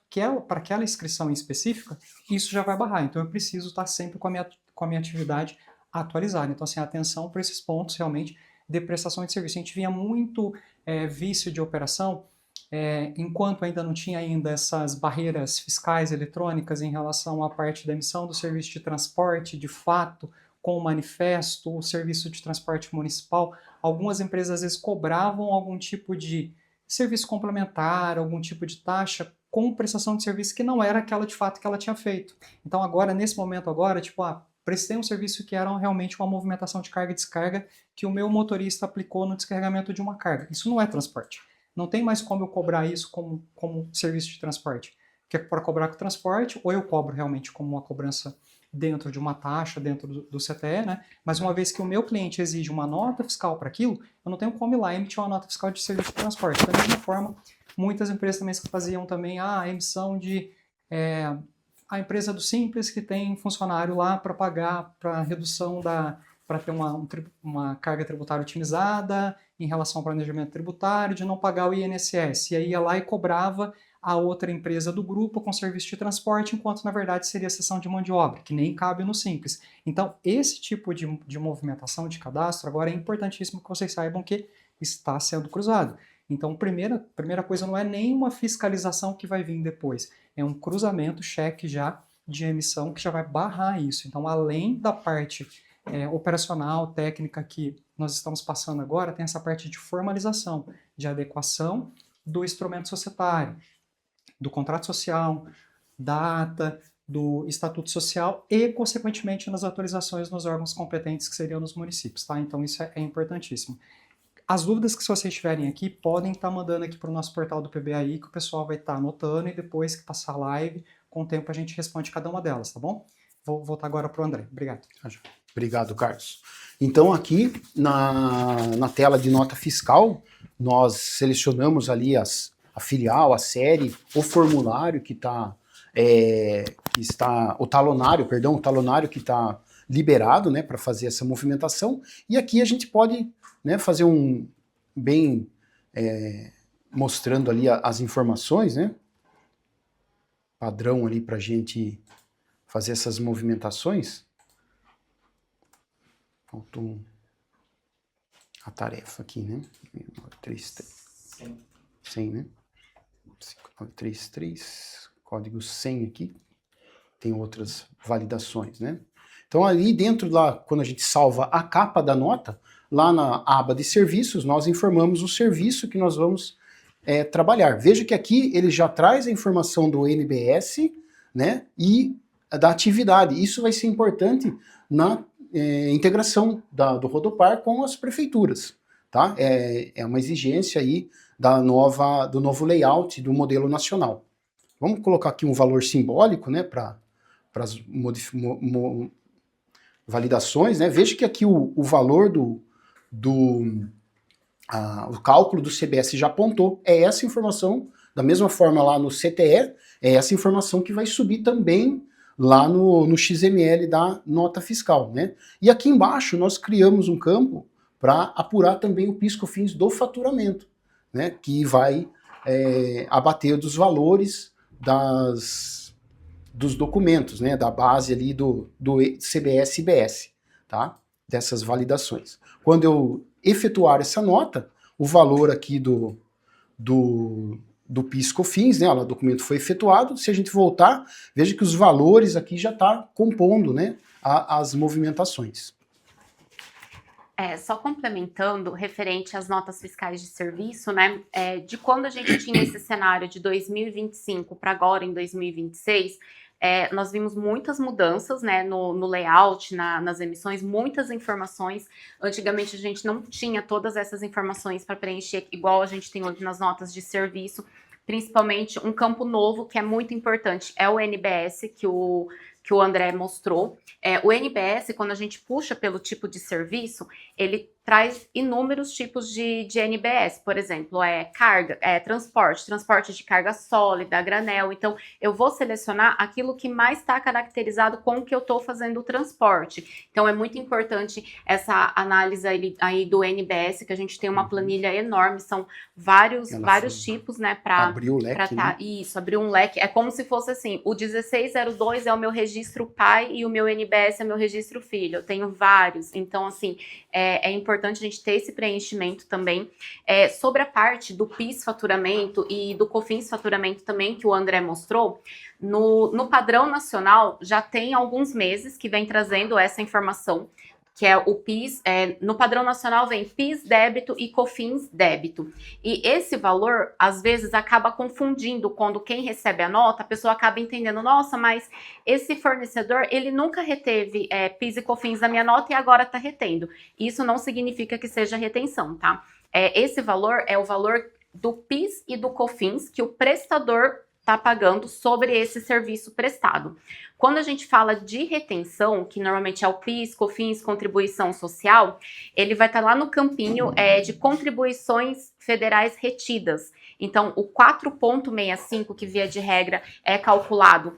aquela inscrição em específica, isso já vai barrar. Então eu preciso estar sempre com a minha atividade atualizada. Então, assim, atenção para esses pontos realmente de prestação de serviço. A gente vinha muito vício de operação, enquanto ainda não tinha ainda essas barreiras fiscais eletrônicas em relação à parte da emissão do serviço de transporte, de fato, com o manifesto, o serviço de transporte municipal, algumas empresas às vezes cobravam algum tipo de serviço complementar, algum tipo de taxa com prestação de serviço que não era aquela de fato que ela tinha feito. Então agora, nesse momento agora, tipo, prestei um serviço que era realmente uma movimentação de carga e descarga que o meu motorista aplicou no descarregamento de uma carga. Isso não é transporte. Não tem mais como eu cobrar isso como serviço de transporte. Porque para cobrar com transporte, ou eu cobro realmente como uma cobrança dentro de uma taxa, dentro do CTE, né? Mas uma vez que o meu cliente exige uma nota fiscal para aquilo, eu não tenho como ir lá emitir uma nota fiscal de serviço de transporte. Da mesma forma, muitas empresas também faziam também a emissão de... a empresa do Simples, que tem funcionário lá para pagar, para redução para ter uma carga tributária otimizada em relação ao planejamento tributário, de não pagar o INSS. E aí ia lá e cobrava a outra empresa do grupo com serviço de transporte, enquanto na verdade seria cessão de mão de obra, que nem cabe no Simples. Então, esse tipo de movimentação de cadastro agora é importantíssimo que vocês saibam que está sendo cruzado. Então, primeira coisa não é nenhuma fiscalização que vai vir depois, é um cruzamento, cheque já de emissão que já vai barrar isso. Então, além da parte operacional, técnica que nós estamos passando agora, tem essa parte de formalização, de adequação do instrumento societário, do contrato social, da ata, do estatuto social e, consequentemente, nas atualizações nos órgãos competentes que seriam nos municípios, tá? Então, isso é importantíssimo. As dúvidas que vocês tiverem aqui, podem estar mandando aqui para o nosso portal do PBAI, que o pessoal vai estar anotando e depois que passar a live, com o tempo a gente responde cada uma delas, tá bom? Vou voltar agora para o André. Obrigado. Obrigado, Carlos. Então, aqui na tela de nota fiscal, nós selecionamos ali a filial, a série, o formulário que está, o talonário que está liberado, né, para fazer essa movimentação. E aqui a gente pode, né, fazer mostrando ali as informações, né, padrão ali para a gente fazer essas movimentações. Faltou a tarefa aqui, né? 100, né? 5933, código 100 aqui. Tem outras validações, né? Então, ali dentro, lá, quando a gente salva a capa da nota, lá na aba de serviços, nós informamos o serviço que nós vamos trabalhar. Veja que aqui ele já traz a informação do NBS, né? E da atividade. Isso vai ser importante na integração do Rodopar com as prefeituras, tá? É uma exigência aí do novo layout do modelo nacional. Vamos colocar aqui um valor simbólico, né, para as validações, né? Veja que aqui o valor o cálculo do CBS já apontou. É essa informação, da mesma forma lá no CTE, é essa informação que vai subir também lá no XML da nota fiscal, né? E aqui embaixo nós criamos um campo para apurar também o PIS/COFINS do faturamento, né? Que vai abater dos valores dos documentos, né? Da base ali do CBS-IBS, tá? Dessas validações. Quando eu efetuar essa nota, o valor aqui do PIS/COFINS, né? O documento foi efetuado. Se a gente voltar, veja que os valores aqui já está compondo, né? As movimentações. Só complementando, referente às notas fiscais de serviço, né? De quando a gente tinha esse cenário de 2025 para agora, em 2026, nós vimos muitas mudanças, né, no layout, nas emissões, muitas informações. Antigamente a gente não tinha todas essas informações para preencher, igual a gente tem hoje nas notas de serviço. Principalmente um campo novo que é muito importante é o NBS, que o André mostrou. O NBS, quando a gente puxa pelo tipo de serviço, ele traz inúmeros tipos de NBS. Por exemplo, carga, transporte de carga sólida, granel. Então, eu vou selecionar aquilo que mais está caracterizado com o que eu estou fazendo o transporte. Então, é muito importante essa análise aí do NBS, que a gente tem uma planilha enorme, são vários tipos, né, para abrir o leque, né? Isso, abrir um leque. É como se fosse assim, o 1602 é o meu registro pai e o meu NBS é meu registro filho. Eu tenho vários. Então, assim, é importante a gente ter esse preenchimento também. Sobre a parte do PIS faturamento e do COFINS faturamento também, que o André mostrou, no padrão nacional já tem alguns meses que vem trazendo essa informação, que é o PIS, no padrão nacional vem PIS débito e COFINS débito. E esse valor, às vezes, acaba confundindo quando quem recebe a nota, a pessoa acaba entendendo, nossa, mas esse fornecedor, ele nunca reteve PIS e COFINS da minha nota e agora está retendo. Isso não significa que seja retenção, tá? Esse valor é o valor do PIS e do COFINS que o prestador está pagando sobre esse serviço prestado. Quando a gente fala de retenção, que normalmente é o PIS, COFINS, contribuição social, ele vai estar lá no campinho de contribuições federais retidas. Então, o 4,65, que via de regra é calculado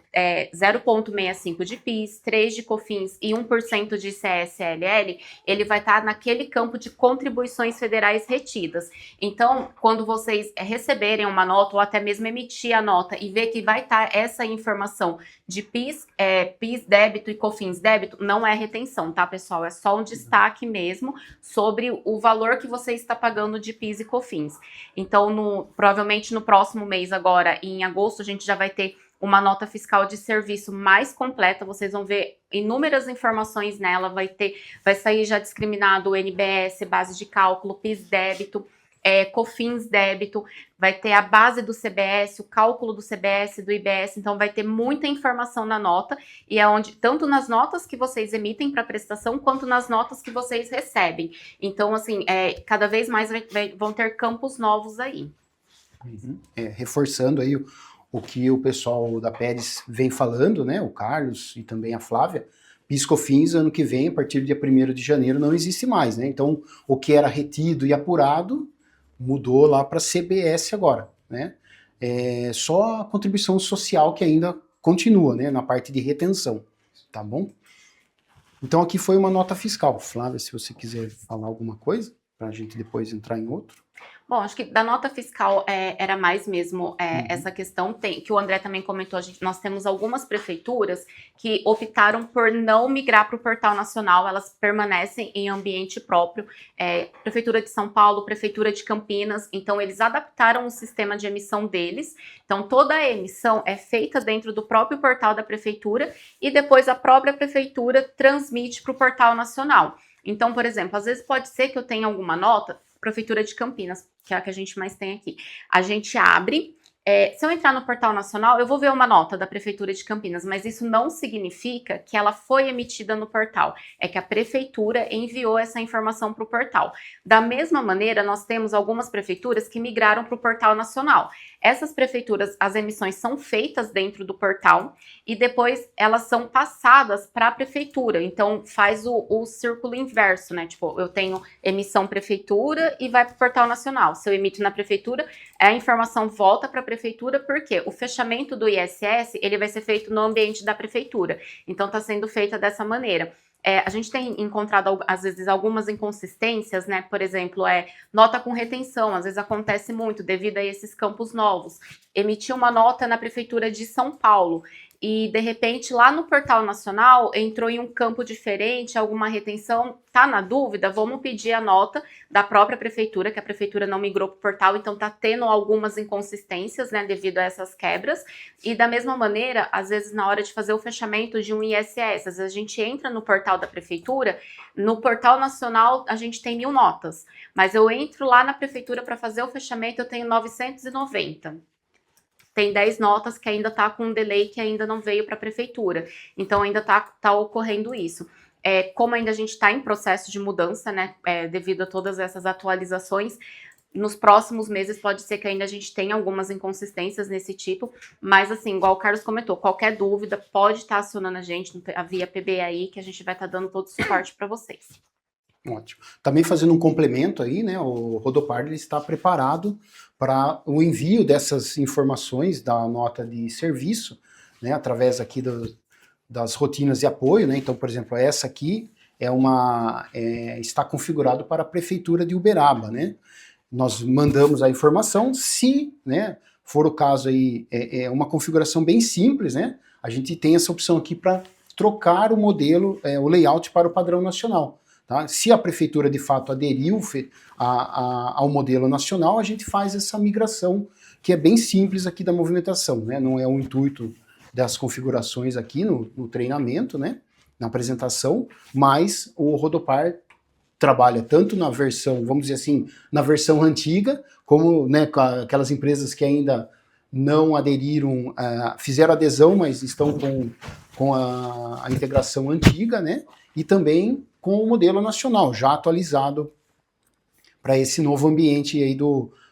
0,65 de PIS, 3 de COFINS e 1% de CSLL, ele vai estar naquele campo de contribuições federais retidas. Então, quando vocês receberem uma nota ou até mesmo emitir a nota e ver que vai estar essa informação de PIS débito e COFINS débito, não é retenção, tá, pessoal? É só um destaque mesmo sobre o valor que você está pagando de PIS e COFINS. Então, provavelmente no próximo mês agora, em agosto, a gente já vai ter uma nota fiscal de serviço mais completa. Vocês vão ver inúmeras informações nela, vai sair já discriminado o NBS, base de cálculo, PIS débito, COFINS débito, vai ter a base do CBS, o cálculo do CBS, do IBS, então vai ter muita informação na nota, e é onde, tanto nas notas que vocês emitem para prestação, quanto nas notas que vocês recebem. Então, assim, cada vez mais vão ter campos novos aí. Reforçando aí o que o pessoal da Pérez vem falando, né, o Carlos e também a Flávia, PIS/COFINS ano que vem, a partir do dia 1º de janeiro, não existe mais, né? Então, o que era retido e apurado mudou lá para CBS agora, né? Só a contribuição social que ainda continua, né, na parte de retenção, tá bom? Então, aqui foi uma nota fiscal. Flávia, se você quiser falar alguma coisa, para a gente depois entrar em outro. Bom, acho que da nota fiscal era mais mesmo essa questão que o André também comentou. Nós temos algumas prefeituras que optaram por não migrar para o Portal Nacional, elas permanecem em ambiente próprio. Prefeitura de São Paulo, Prefeitura de Campinas, então eles adaptaram o sistema de emissão deles. Então toda a emissão é feita dentro do próprio portal da prefeitura e depois a própria prefeitura transmite para o Portal Nacional. Então, por exemplo, às vezes pode ser que eu tenha alguma nota, Prefeitura de Campinas, que é a que a gente mais tem aqui. A gente abre Se eu entrar no Portal Nacional, eu vou ver uma nota da Prefeitura de Campinas, mas isso não significa que ela foi emitida no portal. É que a Prefeitura enviou essa informação para o portal. Da mesma maneira, nós temos algumas prefeituras que migraram para o Portal Nacional. Essas prefeituras, as emissões são feitas dentro do portal e depois elas são passadas para a Prefeitura. Então, faz o círculo inverso, né? Tipo, eu tenho emissão Prefeitura e vai para o Portal Nacional. Se eu emito na Prefeitura, a informação volta para a Prefeitura, porque o fechamento do ISS, ele vai ser feito no ambiente da Prefeitura. Então, está sendo feita dessa maneira. A gente tem encontrado, às vezes, algumas inconsistências, né? Por exemplo, nota com retenção, às vezes acontece muito devido a esses campos novos. Emitiu uma nota na Prefeitura de São Paulo e, de repente, lá no Portal Nacional, entrou em um campo diferente, alguma retenção, tá na dúvida? Vamos pedir a nota da própria Prefeitura, que a Prefeitura não migrou para o portal, então tá tendo algumas inconsistências, né, devido a essas quebras. E da mesma maneira, às vezes, na hora de fazer o fechamento de um ISS, às vezes a gente entra no portal da Prefeitura, no Portal Nacional a gente tem 1000 notas, mas eu entro lá na Prefeitura para fazer o fechamento, eu tenho 990. Tem 10 notas que ainda está com um delay que ainda não veio para a Prefeitura. Então, ainda tá ocorrendo isso. Como ainda a gente está em processo de mudança, né, devido a todas essas atualizações, nos próximos meses pode ser que ainda a gente tenha algumas inconsistências nesse tipo, mas assim, igual o Carlos comentou, qualquer dúvida pode estar acionando a gente via PBAI, que a gente vai estar dando todo o suporte para vocês. Ótimo. Também fazendo um complemento aí, né, o Rodopar ele está preparado para o envio dessas informações da nota de serviço, né, através aqui das rotinas de apoio, né, então, por exemplo, essa aqui está configurado para a Prefeitura de Uberaba, né, nós mandamos a informação, se, né, for o caso aí, uma configuração bem simples, né, a gente tem essa opção aqui para trocar o modelo, o layout para o padrão nacional. Tá? Se a prefeitura de fato aderiu ao modelo nacional, a gente faz essa migração, que é bem simples aqui da movimentação, né? Não é o intuito das configurações aqui no treinamento, né? Na apresentação, mas o Rodopar trabalha tanto na versão, vamos dizer assim, na versão antiga, como, né, com aquelas empresas que ainda não aderiram, fizeram adesão, mas estão com a integração antiga, né? E também com o modelo nacional, já atualizado para esse novo ambiente aí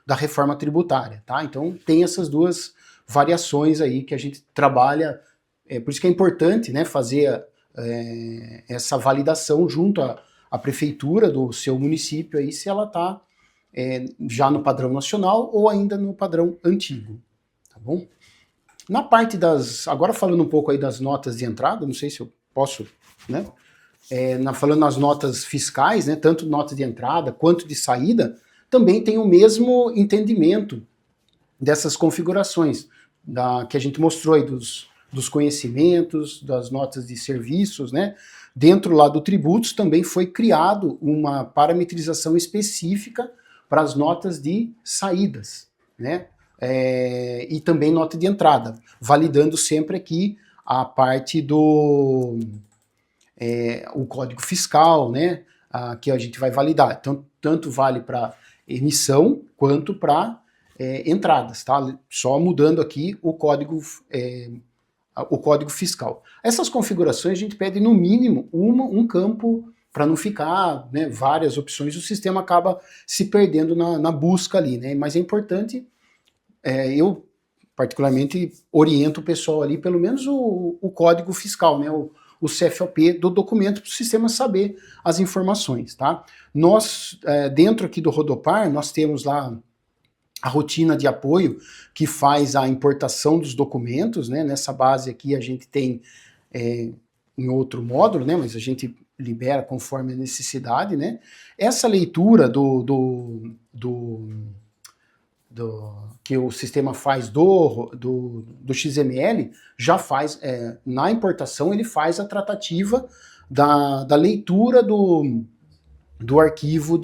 da reforma tributária, tá? Então tem essas duas variações aí que a gente trabalha, por isso que é importante, né, fazer essa validação junto à prefeitura do seu município aí, se ela está já no padrão nacional ou ainda no padrão antigo, tá bom? Na parte agora falando um pouco aí das notas de entrada, não sei se eu posso, né? Falando nas notas fiscais, né, tanto nota de entrada quanto de saída, também tem o mesmo entendimento dessas configurações que a gente mostrou aí dos conhecimentos, das notas de serviços, né? Dentro lá do tributos também foi criado uma parametrização específica para as notas de saídas, né? E também nota de entrada, validando sempre aqui a parte o código fiscal, né, que a gente vai validar. Então, tanto vale para emissão quanto para entradas, tá? Só mudando aqui o código fiscal. Essas configurações a gente pede no mínimo um campo para não ficar, né, várias opções, o sistema acaba se perdendo na busca ali, né? Mas é importante, eu particularmente oriento o pessoal ali, pelo menos o código fiscal, né? O CFOP do documento para o sistema saber as informações, tá? Nós, dentro aqui do Rodopar, nós temos lá a rotina de apoio que faz a importação dos documentos, né? Nessa base aqui a gente tem em outro módulo, né? Mas a gente libera conforme a necessidade, né? Essa leitura que o sistema faz do XML, já faz, na importação, ele faz a tratativa da leitura do arquivo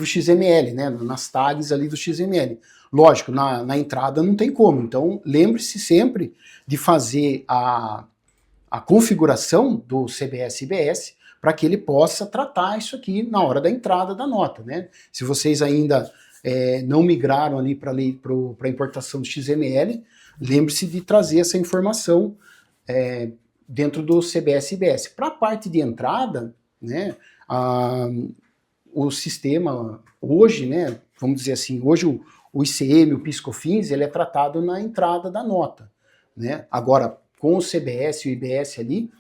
XML, né, nas tags ali do XML. Lógico, na entrada não tem como, então lembre-se sempre de fazer a configuração do CBS-IBS para que ele possa tratar isso aqui na hora da entrada da nota, né? Se vocês ainda não migraram ali para a importação do XML, lembre-se de trazer essa informação dentro do CBS-IBS. Para a parte de entrada, né, o sistema hoje, né, vamos dizer assim, hoje o ICM, o PIS/COFINS, ele é tratado na entrada da nota, né? Agora, com o CBS e o IBS ali,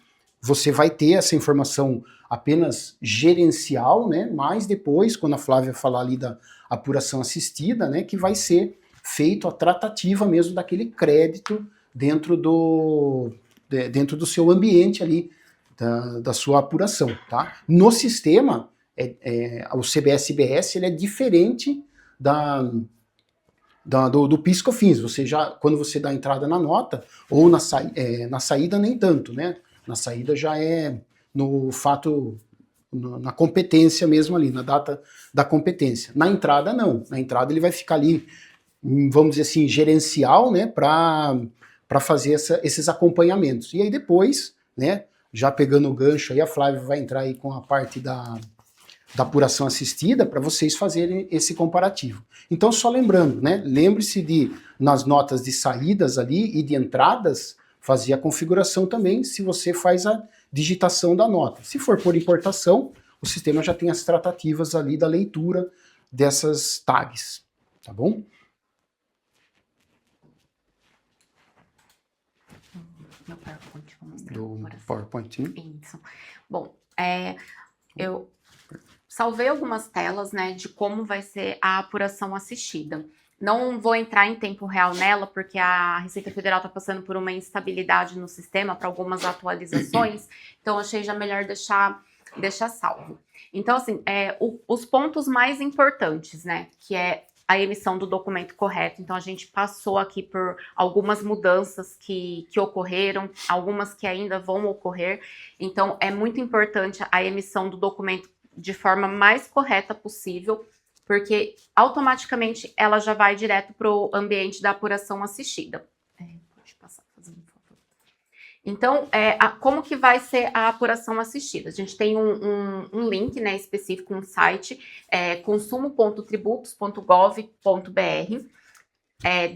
você vai ter essa informação apenas gerencial, né? Mas depois, quando a Flávia falar ali da apuração assistida, né, que vai ser feito a tratativa mesmo daquele crédito dentro do seu ambiente ali, da sua apuração, tá? No sistema, o CBS-IBS, ele é diferente do PIS/COFINS. Você já, quando você dá entrada na nota, ou na saída nem tanto, né? Na saída já é no fato, na competência mesmo ali, na data da competência. Na entrada não, na entrada ele vai ficar ali, vamos dizer assim, gerencial, né? Para fazer esses acompanhamentos. E aí depois, né? Já pegando o gancho aí, a Flávia vai entrar aí com a parte da apuração assistida para vocês fazerem esse comparativo. Então, só lembrando, né? Lembre-se de, nas notas de saídas ali e de entradas, fazer a configuração também, se você faz a digitação da nota. Se for por importação, o sistema já tem as tratativas ali da leitura dessas tags, tá bom? Meu PowerPoint, vou mostrar Do agora. PowerPoint. Isso. Bom, eu salvei algumas telas, né, de como vai ser a apuração assistida. Não vou entrar em tempo real nela, porque a Receita Federal está passando por uma instabilidade no sistema para algumas atualizações, então achei já melhor deixar salvo. Então, assim, os pontos mais importantes, né, que é a emissão do documento correto. Então, a gente passou aqui por algumas mudanças que ocorreram, algumas que ainda vão ocorrer. Então, é muito importante a emissão do documento de forma mais correta possível, porque automaticamente ela já vai direto para o ambiente da apuração assistida. Pode passar, fazendo um favor. Então, como que vai ser a apuração assistida? A gente tem um link, né, específico, um site, consumo.tributos.gov.br.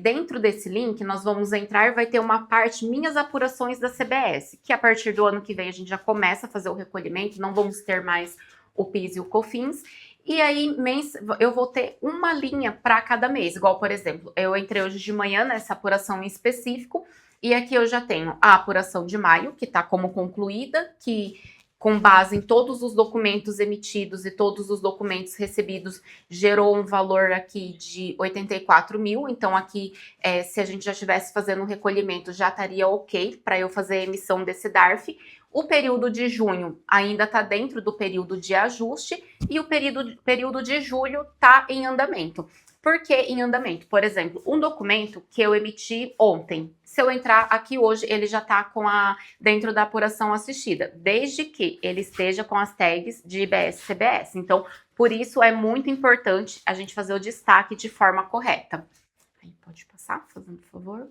Dentro desse link, nós vamos entrar e vai ter uma parte Minhas Apurações da CBS, que a partir do ano que vem a gente já começa a fazer o recolhimento, não vamos ter mais o PIS e o COFINS. E aí, eu vou ter uma linha para cada mês. Igual, por exemplo, eu entrei hoje de manhã nessa apuração em específico, e aqui eu já tenho a apuração de maio, que está como concluída, que com base em todos os documentos emitidos e todos os documentos recebidos, gerou um valor aqui de 84 mil. Então, aqui, se a gente já estivesse fazendo um recolhimento, já estaria ok para eu fazer a emissão desse DARF. O período de junho ainda está dentro do período de ajuste e o período de julho está em andamento. Por que em andamento? Por exemplo, um documento que eu emiti ontem, se eu entrar aqui hoje, ele já está dentro da apuração assistida, desde que ele esteja com as tags de IBS e CBS. Então, por isso é muito importante a gente fazer o destaque de forma correta. Aí, pode passar, fazendo favor.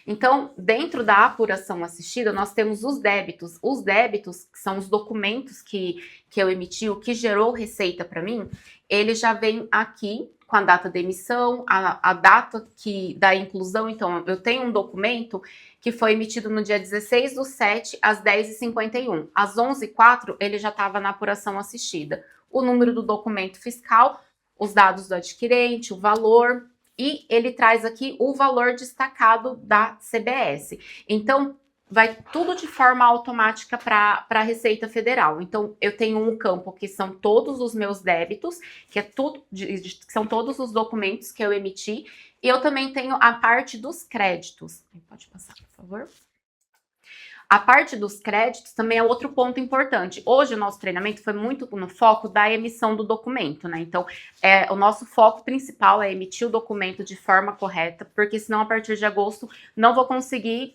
Então, dentro da apuração assistida, nós temos os débitos. Os débitos, que são os documentos que eu emiti, o que gerou receita para mim, ele já vem aqui com a data da emissão, a data da inclusão. Então, eu tenho um documento que foi emitido no dia 16/7, às 10h51. Às 11h04, ele já estava na apuração assistida. O número do documento fiscal, os dados do adquirente, o valor, e ele traz aqui o valor destacado da CBS. Então, vai tudo de forma automática para a Receita Federal. Então, eu tenho um campo que são todos os meus débitos, que são todos os documentos que eu emiti, e eu também tenho a parte dos créditos. Pode passar, por favor. A parte dos créditos também é outro ponto importante. Hoje o nosso treinamento foi muito no foco da emissão do documento, né? Então, o nosso foco principal é emitir o documento de forma correta, porque senão a partir de agosto não vou conseguir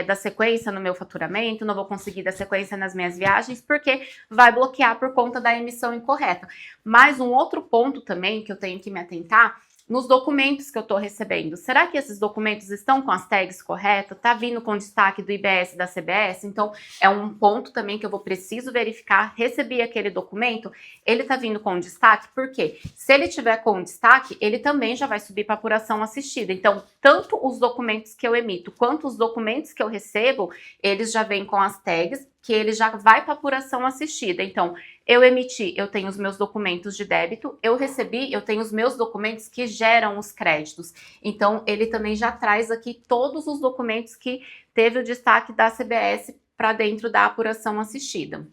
dar sequência no meu faturamento, não vou conseguir dar sequência nas minhas viagens, porque vai bloquear por conta da emissão incorreta. Mas um outro ponto também que eu tenho que me atentar, nos documentos que eu estou recebendo. Será que esses documentos estão com as tags corretas? Está vindo com destaque do IBS e da CBS? Então, é um ponto também que eu preciso verificar. Recebi aquele documento, ele está vindo com destaque? Por quê? Se ele tiver com destaque, ele também já vai subir para apuração assistida. Então, tanto os documentos que eu emito quanto os documentos que eu recebo, eles já vêm com as tags, que ele já vai para apuração assistida. Então, eu emiti, eu tenho os meus documentos de débito, eu recebi, eu tenho os meus documentos que geram os créditos. Então, ele também já traz aqui todos os documentos que teve o destaque da CBS para dentro da apuração assistida.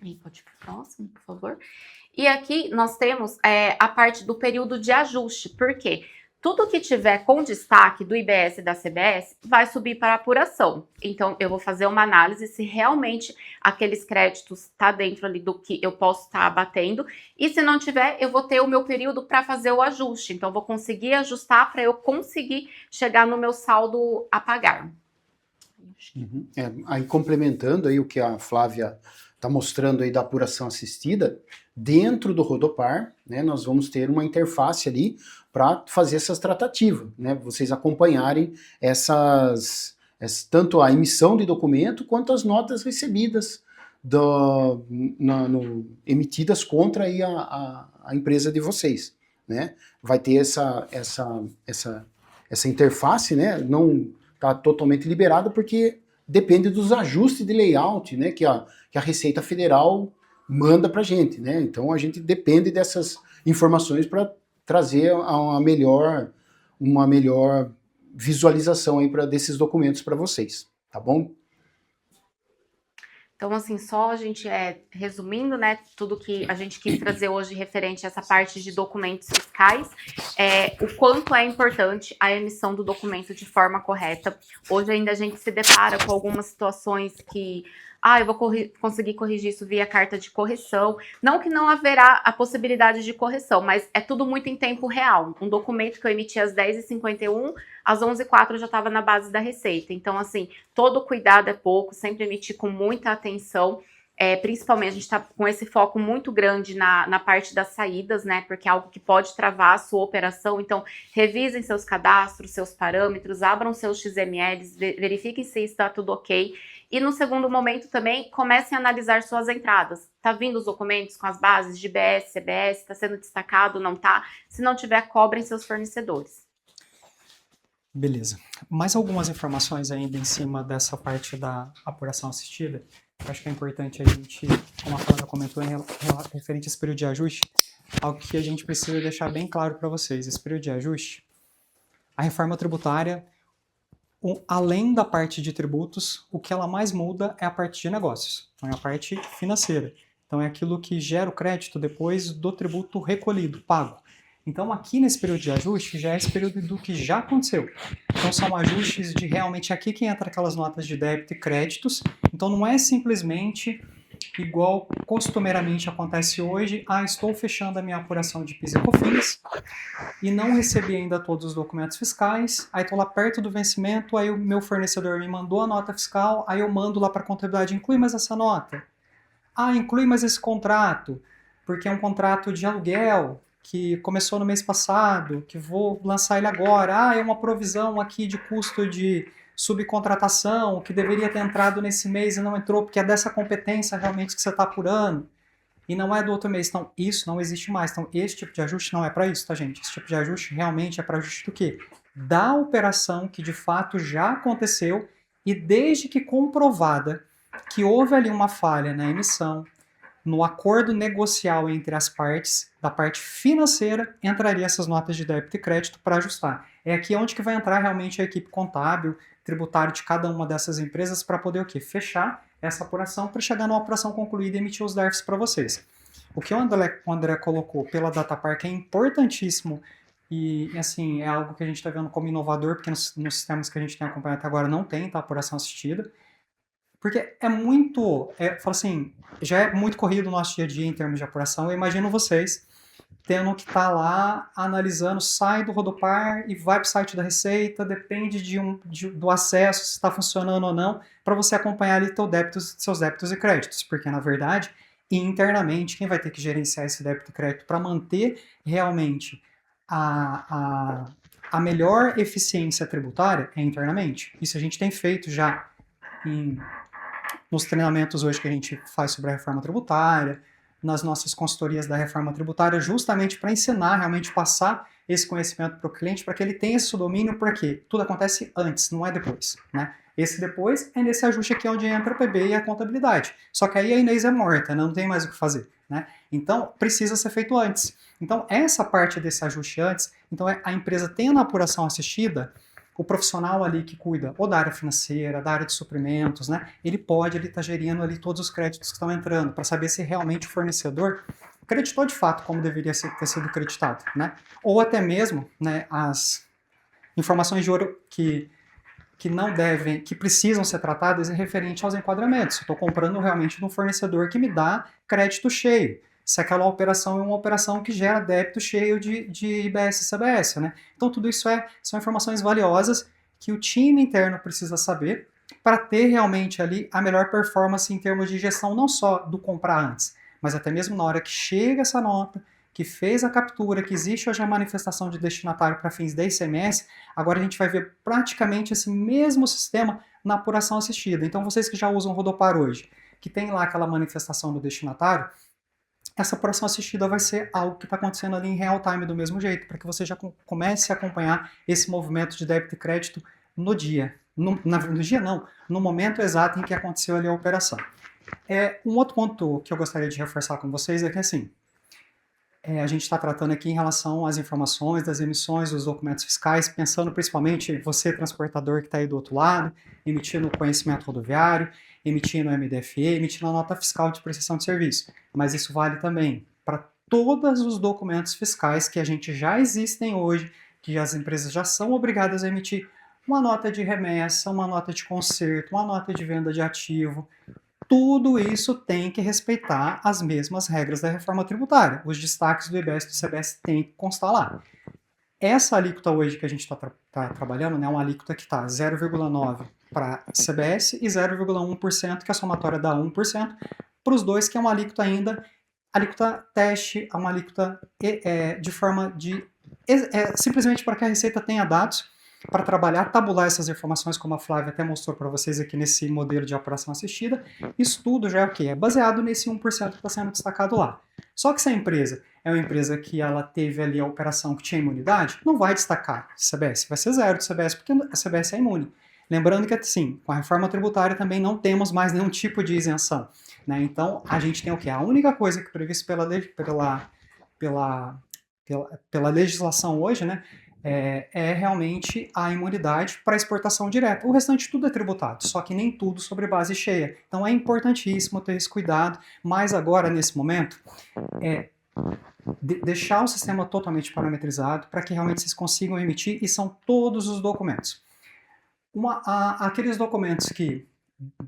E pode ir para o próximo, por favor. E aqui nós temos a parte do período de ajuste. Por quê? Tudo que tiver com destaque do IBS e da CBS vai subir para a apuração. Então, eu vou fazer uma análise se realmente aqueles créditos tá dentro ali do que eu posso estar abatendo. E se não tiver, eu vou ter o meu período para fazer o ajuste. Então, eu vou conseguir ajustar para eu conseguir chegar no meu saldo a pagar. Uhum. Aí complementando aí o que a Flávia está mostrando aí da apuração assistida, dentro do Rodopar, né, nós vamos ter uma interface ali para fazer essas tratativas, né, vocês acompanharem tanto a emissão de documento quanto as notas recebidas emitidas contra aí a empresa de vocês, né, vai ter essa interface, né, não está totalmente liberada porque depende dos ajustes de layout, né, que a Receita Federal manda para a gente, né? Então a gente depende dessas informações para trazer uma melhor visualização aí desses documentos para vocês, tá bom? Então, assim, só a gente resumindo, né, tudo que a gente quis trazer hoje referente a essa parte de documentos fiscais, o quanto é importante a emissão do documento de forma correta. Hoje ainda a gente se depara com algumas situações que eu vou conseguir corrigir isso via carta de correção. Não que não haverá a possibilidade de correção, mas é tudo muito em tempo real. Um documento que eu emiti às 10h51, às 11h04 já estava na base da Receita. Então, assim, todo cuidado é pouco, sempre emitir com muita atenção. Principalmente, a gente está com esse foco muito grande na parte das saídas, né? Porque é algo que pode travar a sua operação. Então, revisem seus cadastros, seus parâmetros, abram seus XMLs, verifiquem se está tudo ok. E no segundo momento também, comecem a analisar suas entradas. Tá vindo os documentos com as bases de IBS, CBS, está sendo destacado, não tá? Se não tiver, cobrem seus fornecedores. Beleza. Mais algumas informações ainda em cima dessa parte da apuração assistida. Eu acho que é importante a gente, como a Flávia comentou, referente a esse período de ajuste, algo que a gente precisa deixar bem claro para vocês. Esse período de ajuste, a reforma tributária, além da parte de tributos, o que ela mais muda é a parte de negócios, então é a parte financeira. Então é aquilo que gera o crédito depois do tributo recolhido, pago. Então aqui nesse período de ajuste já é esse período do que já aconteceu. Então são ajustes de realmente aqui que entra aquelas notas de débito e créditos. Então não é simplesmente igual costumeiramente acontece hoje, estou fechando a minha apuração de PIS e COFINS e não recebi ainda todos os documentos fiscais, aí estou lá perto do vencimento, aí o meu fornecedor me mandou a nota fiscal, aí eu mando lá para a contabilidade, inclui mais essa nota. Inclui mais esse contrato, porque é um contrato de aluguel que começou no mês passado, que vou lançar ele agora, é uma provisão aqui de custo de subcontratação, que deveria ter entrado nesse mês e não entrou, porque é dessa competência realmente que você está apurando, e não é do outro mês. Então, isso não existe mais. Então, esse tipo de ajuste não é para isso, tá, gente? Esse tipo de ajuste realmente é para ajuste do quê? Da operação que de fato já aconteceu, e desde que comprovada que houve ali uma falha na emissão, no acordo negocial entre as partes, da parte financeira, entraria essas notas de débito e crédito para ajustar. É aqui onde que vai entrar realmente a equipe contábil, tributário de cada uma dessas empresas para poder o quê? Fechar essa apuração para chegar numa apuração concluída e emitir os DARFs para vocês. O que o André colocou pela Datapark é importantíssimo e assim, é algo que a gente está vendo como inovador, porque nos sistemas que a gente tem acompanhado até agora não tem, tá? Apuração assistida. Porque é muito, falo assim, já é muito corrido o nosso dia a dia em termos de apuração. Eu imagino vocês tendo que estar lá analisando, sai do Rodopar e vai para o site da Receita, depende do acesso, se está funcionando ou não, para você acompanhar ali seus débitos e créditos. Porque, na verdade, internamente, quem vai ter que gerenciar esse débito e crédito para manter realmente a melhor eficiência tributária é internamente. Isso a gente tem feito já nos treinamentos hoje que a gente faz sobre a reforma tributária, nas nossas consultorias da reforma tributária, justamente para ensinar, realmente passar esse conhecimento para o cliente, para que ele tenha esse domínio, porque tudo acontece antes, não é depois, né? Esse depois é nesse ajuste aqui onde entra a PB e a contabilidade. Só que aí a Inês é morta, né? Não tem mais o que fazer, né? Então, precisa ser feito antes. Então, essa parte desse ajuste antes, então a empresa tendo a apuração assistida, o profissional ali que cuida ou da área financeira, da área de suprimentos, né? Ele estar gerindo ali todos os créditos que estão entrando, para saber se realmente o fornecedor creditou de fato como deveria ter sido creditado, né? Ou até mesmo, né, as informações de ouro que não devem, que precisam ser tratadas é referente aos enquadramentos. Eu estou comprando realmente de um fornecedor que me dá crédito cheio. Se aquela operação é uma operação que gera débito cheio de IBS e CBS, né? Então tudo isso são informações valiosas que o time interno precisa saber para ter realmente ali a melhor performance em termos de gestão, não só do comprar antes, mas até mesmo na hora que chega essa nota, que fez a captura, que existe hoje a manifestação de destinatário para fins da ICMS, agora a gente vai ver praticamente esse mesmo sistema na apuração assistida. Então vocês que já usam o Rodopar hoje, que tem lá aquela manifestação do destinatário, essa apuração assistida vai ser algo que está acontecendo ali em real time do mesmo jeito, para que você já comece a acompanhar esse movimento de débito e crédito no dia. No dia não, no momento exato em que aconteceu ali a operação. Um outro ponto que eu gostaria de reforçar com vocês é que assim, a gente está tratando aqui em relação às informações das emissões dos documentos fiscais, pensando principalmente você, transportador que está aí do outro lado, emitindo conhecimento rodoviário, emitindo MDFE, emitindo a nota fiscal de prestação de serviço. Mas isso vale também para todos os documentos fiscais que a gente já existem hoje, que as empresas já são obrigadas a emitir uma nota de remessa, uma nota de conserto, uma nota de venda de ativo. Tudo isso tem que respeitar as mesmas regras da reforma tributária. Os destaques do IBS e do CBS têm que constar lá. Essa alíquota hoje que a gente está trabalhando, né, é uma alíquota que está 0,9% para CBS e 0,1%, que a somatória dá 1%, para os dois, que é uma alíquota ainda, alíquota teste, é uma alíquota de forma de... simplesmente para que a Receita tenha dados para trabalhar, tabular essas informações, como a Flávia até mostrou para vocês aqui nesse modelo de apuração assistida. Isso tudo já é o quê? É baseado nesse 1% que está sendo destacado lá. Só que se a empresa é uma empresa que ela teve ali a operação que tinha imunidade, não vai destacar CBS, vai ser 0 de CBS, porque a CBS é imune. Lembrando que, assim, com a reforma tributária também não temos mais nenhum tipo de isenção, né? Então, a gente tem o quê? A única coisa que é prevista pela legislação hoje, né, é realmente a imunidade para exportação direta. O restante tudo é tributado, só que nem tudo sobre base cheia. Então é importantíssimo ter esse cuidado, mas agora, nesse momento, deixar o sistema totalmente parametrizado para que realmente vocês consigam emitir, e são todos os documentos. Aqueles documentos que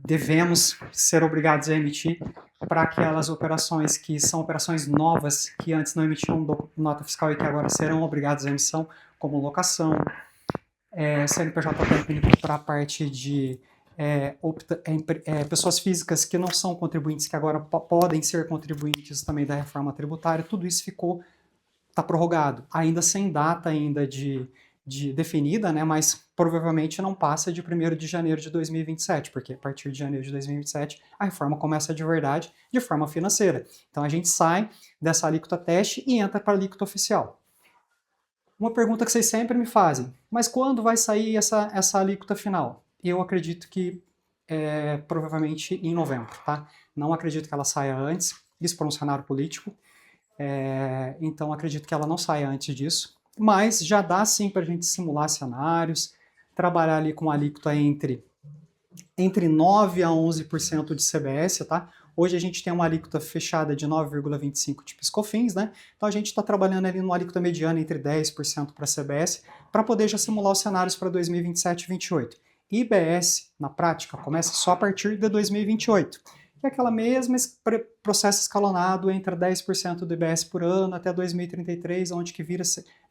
devemos ser obrigados a emitir para aquelas operações que são operações novas, que antes não emitiam nota fiscal e que agora serão obrigados à emissão, como locação, CNPJ técnico para a parte de pessoas físicas que não são contribuintes, que agora podem ser contribuintes também da reforma tributária, tudo isso está prorrogado, ainda sem data ainda de definida, né, mas provavelmente não passa de 1º de janeiro de 2027, porque a partir de janeiro de 2027 a reforma começa de verdade, de forma financeira. Então a gente sai dessa alíquota teste e entra para a alíquota oficial. Uma pergunta que vocês sempre me fazem, mas quando vai sair essa alíquota final? Eu acredito que provavelmente em novembro, tá? Não acredito que ela saia antes, isso por um cenário político, então acredito que ela não saia antes disso, mas já dá sim para a gente simular cenários, trabalhar ali com alíquota entre 9% a 11% de CBS, tá? Hoje a gente tem uma alíquota fechada de 9,25% de PIS/COFINS, né? Então a gente está trabalhando ali numa alíquota mediana entre 10% para CBS, para poder já simular os cenários para 2027 e 2028. IBS, na prática, começa só a partir de 2028, que é aquela mesma processo escalonado entre 10% do IBS por ano até 2033, onde que vira...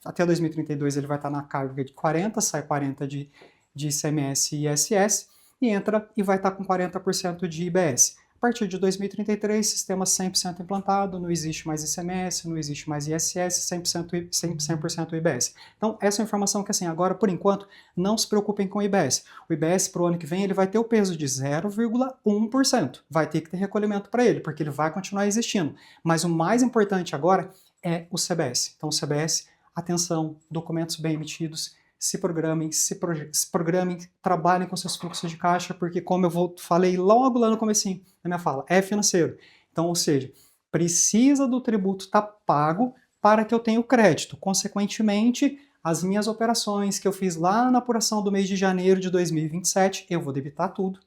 Até 2032 ele vai estar na carga de 40%, sai 40% de ICMS e ISS, e entra e vai estar com 40% de IBS. partir de 2033, sistema 100% implantado, não existe mais ICMS, não existe mais ISS, 100% IBS. Então, essa é a informação que, assim, agora, por enquanto, não se preocupem com o IBS. O IBS, para o ano que vem, ele vai ter o peso de 0,1%. Vai ter que ter recolhimento para ele, porque ele vai continuar existindo. Mas o mais importante agora é o CBS. Então, o CBS, atenção, documentos bem emitidos, se programem, trabalhem com seus fluxos de caixa, porque como eu falei logo lá no comecinho da minha fala, é financeiro. Então, ou seja, precisa do tributo estar pago para que eu tenha o crédito. Consequentemente, as minhas operações que eu fiz lá na apuração do mês de janeiro de 2027, eu vou debitar tudo.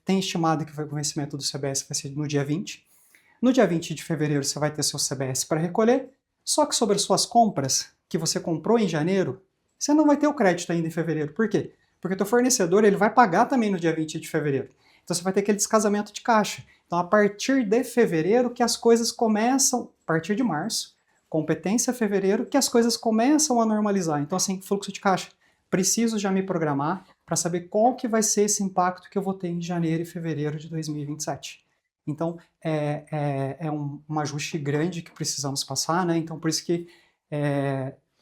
Tem estimado que o vencimento do CBS vai ser no dia 20. No dia 20 de fevereiro você vai ter seu CBS para recolher, só que sobre as suas compras que você comprou em janeiro, você não vai ter o crédito ainda em fevereiro. Por quê? Porque o teu fornecedor ele vai pagar também no dia 20 de fevereiro. Então você vai ter aquele descasamento de caixa. Então a partir de fevereiro que as coisas começam, a partir de março, competência fevereiro, que as coisas começam a normalizar. Então assim, fluxo de caixa, preciso já me programar para saber qual que vai ser esse impacto que eu vou ter em janeiro e fevereiro de 2027. Então é um ajuste grande que precisamos passar, né? Então por isso que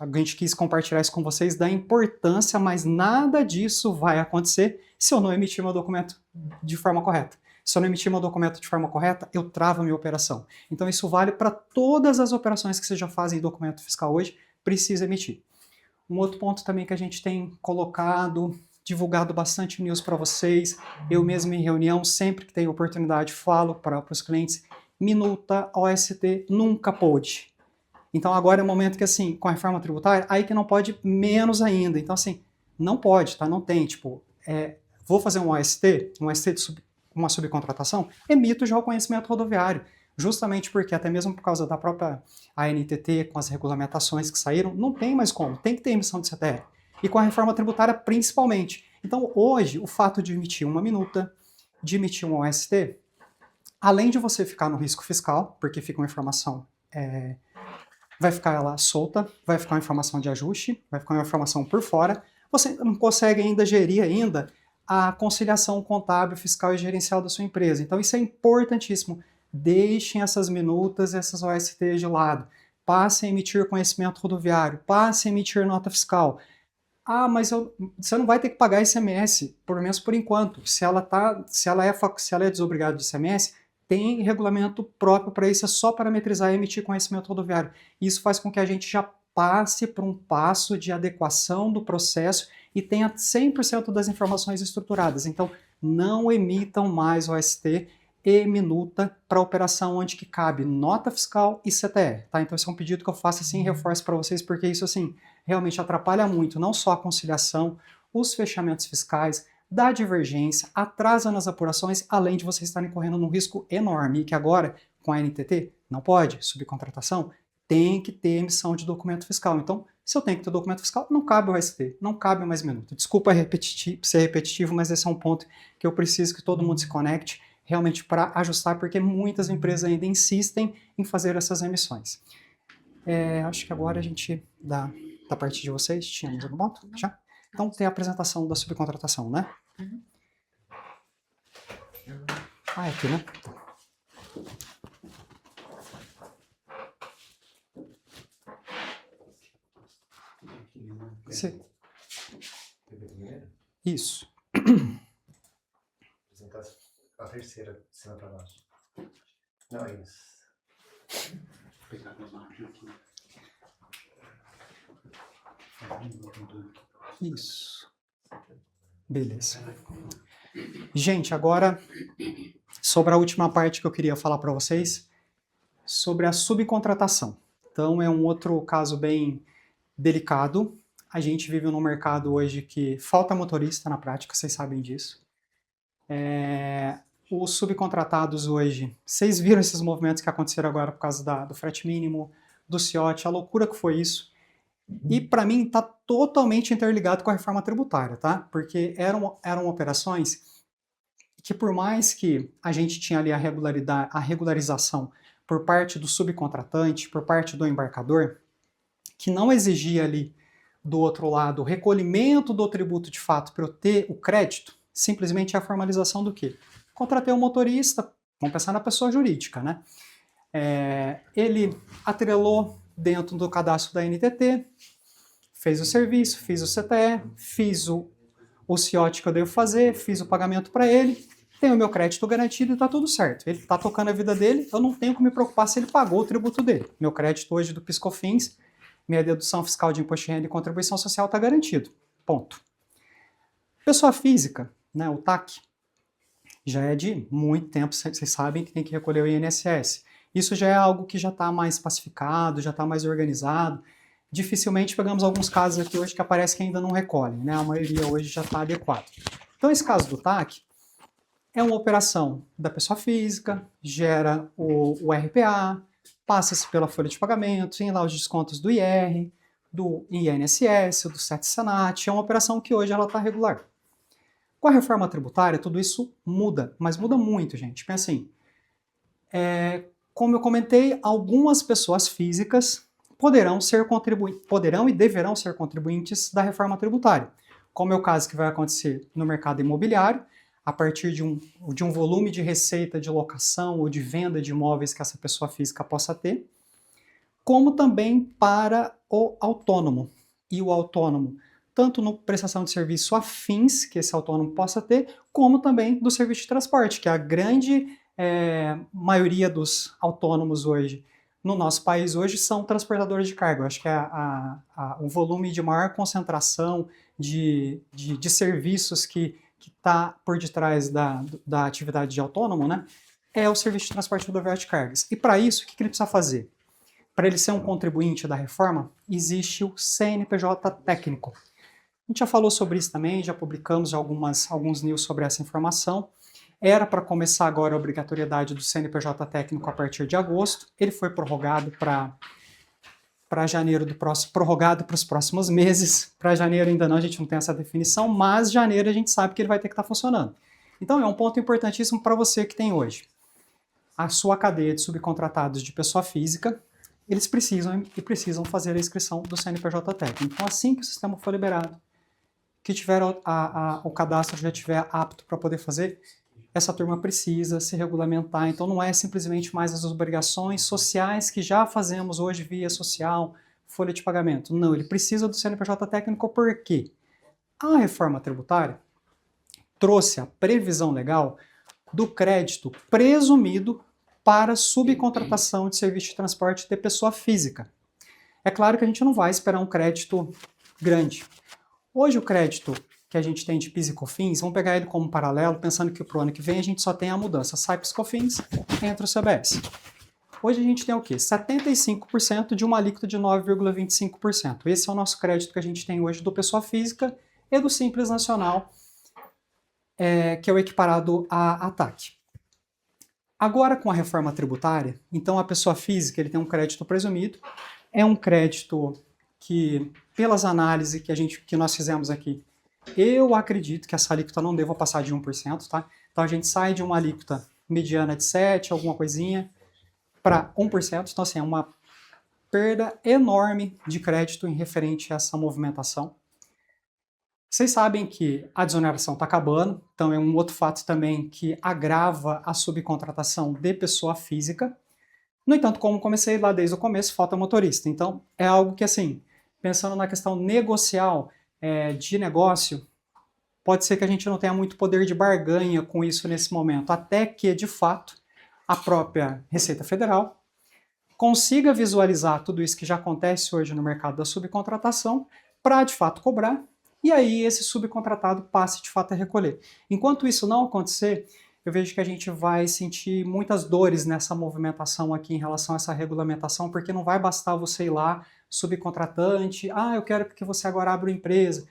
a gente quis compartilhar isso com vocês da importância, mas nada disso vai acontecer se eu não emitir meu documento de forma correta. Se eu não emitir meu documento de forma correta, eu travo a minha operação. Então isso vale para todas as operações que vocês já fazem em documento fiscal hoje, precisa emitir. Um outro ponto também que a gente tem colocado, divulgado bastante news para vocês, eu mesmo em reunião, sempre que tenho oportunidade, falo para os clientes, minuta OST nunca pode. Então agora é o momento que, assim, com a reforma tributária, aí que não pode menos ainda. Então, assim, não pode, tá? Não tem, tipo, vou fazer um OST de uma subcontratação, emito já o conhecimento rodoviário. Justamente porque, até mesmo por causa da própria ANTT, com as regulamentações que saíram, não tem mais como, tem que ter emissão de CTR. E com a reforma tributária, principalmente. Então, hoje, o fato de emitir uma minuta, de emitir um OST, além de você ficar no risco fiscal, porque fica uma informação... vai ficar lá solta, vai ficar uma informação de ajuste, vai ficar uma informação por fora, você não consegue ainda gerir a conciliação contábil, fiscal e gerencial da sua empresa. Então isso é importantíssimo. Deixem essas minutas, essas OSTs de lado. Passem a emitir conhecimento rodoviário, passem a emitir nota fiscal. Ah, mas você não vai ter que pagar ICMS, pelo menos por enquanto. Se ela é desobrigada de ICMS, tem regulamento próprio para isso, é só parametrizar e emitir conhecimento rodoviário. Isso faz com que a gente já passe por um passo de adequação do processo e tenha 100% das informações estruturadas. Então, não emitam mais OST e minuta para operação onde que cabe nota fiscal e CTR, tá? Então, esse é um pedido que eu faço assim, reforço para vocês, porque isso, assim, realmente atrapalha muito, não só a conciliação, os fechamentos fiscais, dá divergência, atrasa nas apurações, além de vocês estarem correndo num risco enorme, e que agora, com a NTT, não pode, subcontratação, tem que ter emissão de documento fiscal. Então, se eu tenho que ter documento fiscal, não cabe o OST, não cabe mais minuto. Desculpa ser repetitivo, mas esse é um ponto que eu preciso que todo mundo se conecte, realmente para ajustar, porque muitas empresas ainda insistem em fazer essas emissões. Acho que agora a gente dá da parte de vocês, tínhamos algum ponto? Já? Então tem a apresentação da subcontratação, né? Uhum. É aqui, né? Sim. Isso. Apresentar a terceira, cima para baixo. Não, é isso. Vou pegar minha máquina aqui. Isso. Beleza. Gente, agora sobre a última parte que eu queria falar para vocês, sobre a subcontratação. Então é um outro caso bem delicado. A gente vive num mercado hoje que falta motorista na prática, vocês sabem disso. Os subcontratados hoje, vocês viram esses movimentos que aconteceram agora por causa do frete mínimo, do CIOT, a loucura que foi isso. E para mim está totalmente interligado com a reforma tributária, tá? Porque eram operações que, por mais que a gente tinha ali a regularização por parte do subcontratante, por parte do embarcador, que não exigia ali do outro lado o recolhimento do tributo de fato para eu ter o crédito, simplesmente a formalização do quê? Contratei um motorista, vamos pensar na pessoa jurídica, né? Ele atrelou dentro do cadastro da NTT, fez o serviço, fiz o CTE, fiz o CIOT que eu devo fazer, fiz o pagamento para ele, tenho o meu crédito garantido e está tudo certo. Ele está tocando a vida dele, eu não tenho que me preocupar se ele pagou o tributo dele. Meu crédito hoje do PiscoFins, minha dedução fiscal de imposto de renda e contribuição social está garantido. Ponto. Pessoa física, né, o TAC, já é de muito tempo, vocês sabem que tem que recolher o INSS. Isso já é algo que já está mais pacificado, já está mais organizado. Dificilmente pegamos alguns casos aqui hoje que aparece que ainda não recolhem, né? A maioria hoje já está adequado. Então, esse caso do TAC é uma operação da pessoa física, gera o RPA, passa-se pela folha de pagamento, tem lá os descontos do IR, do INSS, do SET-SENAT, é uma operação que hoje ela está regular. Com a reforma tributária, tudo isso muda, mas muda muito, gente. Pensa assim, como eu comentei, algumas pessoas físicas poderão e deverão ser contribuintes da reforma tributária, como é o caso que vai acontecer no mercado imobiliário, a partir de um volume de receita de locação ou de venda de imóveis que essa pessoa física possa ter, como também para o autônomo. E o autônomo, tanto na prestação de serviço afins que esse autônomo possa ter, como também do serviço de transporte, que é a grande maioria dos autônomos hoje no nosso país hoje são transportadores de carga. Eu acho que o volume de maior concentração de serviços que está por detrás da atividade de autônomo, né, é o serviço de transporte rodoviário de cargas. E para isso, o que ele precisa fazer? Para ele ser um contribuinte da reforma, existe o CNPJ técnico. A gente já falou sobre isso também, já publicamos alguns news sobre essa informação. Era para começar agora a obrigatoriedade do CNPJ técnico a partir de agosto. Ele foi prorrogado para janeiro prorrogado para os próximos meses. Para janeiro ainda não, a gente não tem essa definição, mas janeiro a gente sabe que ele vai ter que estar funcionando. Então é um ponto importantíssimo para você que tem hoje a sua cadeia de subcontratados de pessoa física. Eles precisam fazer a inscrição do CNPJ técnico. Então assim que o sistema for liberado, que tiver o cadastro já estiver apto para poder fazer, essa turma precisa se regulamentar. Então não é simplesmente mais as obrigações sociais que já fazemos hoje via social, folha de pagamento. Não, ele precisa do CNPJ técnico porque a reforma tributária trouxe a previsão legal do crédito presumido para subcontratação de serviço de transporte de pessoa física. É claro que a gente não vai esperar um crédito grande. Hoje o crédito que a gente tem de PIS e COFINS, vamos pegar ele como paralelo, pensando que para o ano que vem a gente só tem a mudança, sai PIS e COFINS, entra o CBS. Hoje a gente tem o quê? 75% de uma alíquota de 9,25%. Esse é o nosso crédito que a gente tem hoje do pessoa física e do Simples Nacional, que é o equiparado à TAC. Agora com a reforma tributária, então a pessoa física ele tem um crédito presumido, é um crédito que, pelas análises que nós fizemos aqui, eu acredito que essa alíquota não deva passar de 1%, tá? Então a gente sai de uma alíquota mediana de 7%, alguma coisinha, para 1%. Então assim, é uma perda enorme de crédito em referente a essa movimentação. Vocês sabem que a desoneração está acabando, então é um outro fato também que agrava a subcontratação de pessoa física. No entanto, como comecei lá desde o começo, falta motorista. Então é algo que assim, pensando na questão negocial, de negócio, pode ser que a gente não tenha muito poder de barganha com isso nesse momento, até que, de fato, a própria Receita Federal consiga visualizar tudo isso que já acontece hoje no mercado da subcontratação para, de fato, cobrar, e aí esse subcontratado passe, de fato, a recolher. Enquanto isso não acontecer, eu vejo que a gente vai sentir muitas dores nessa movimentação aqui em relação a essa regulamentação, porque não vai bastar você ir lá, subcontratante, eu quero que você agora abra uma empresa,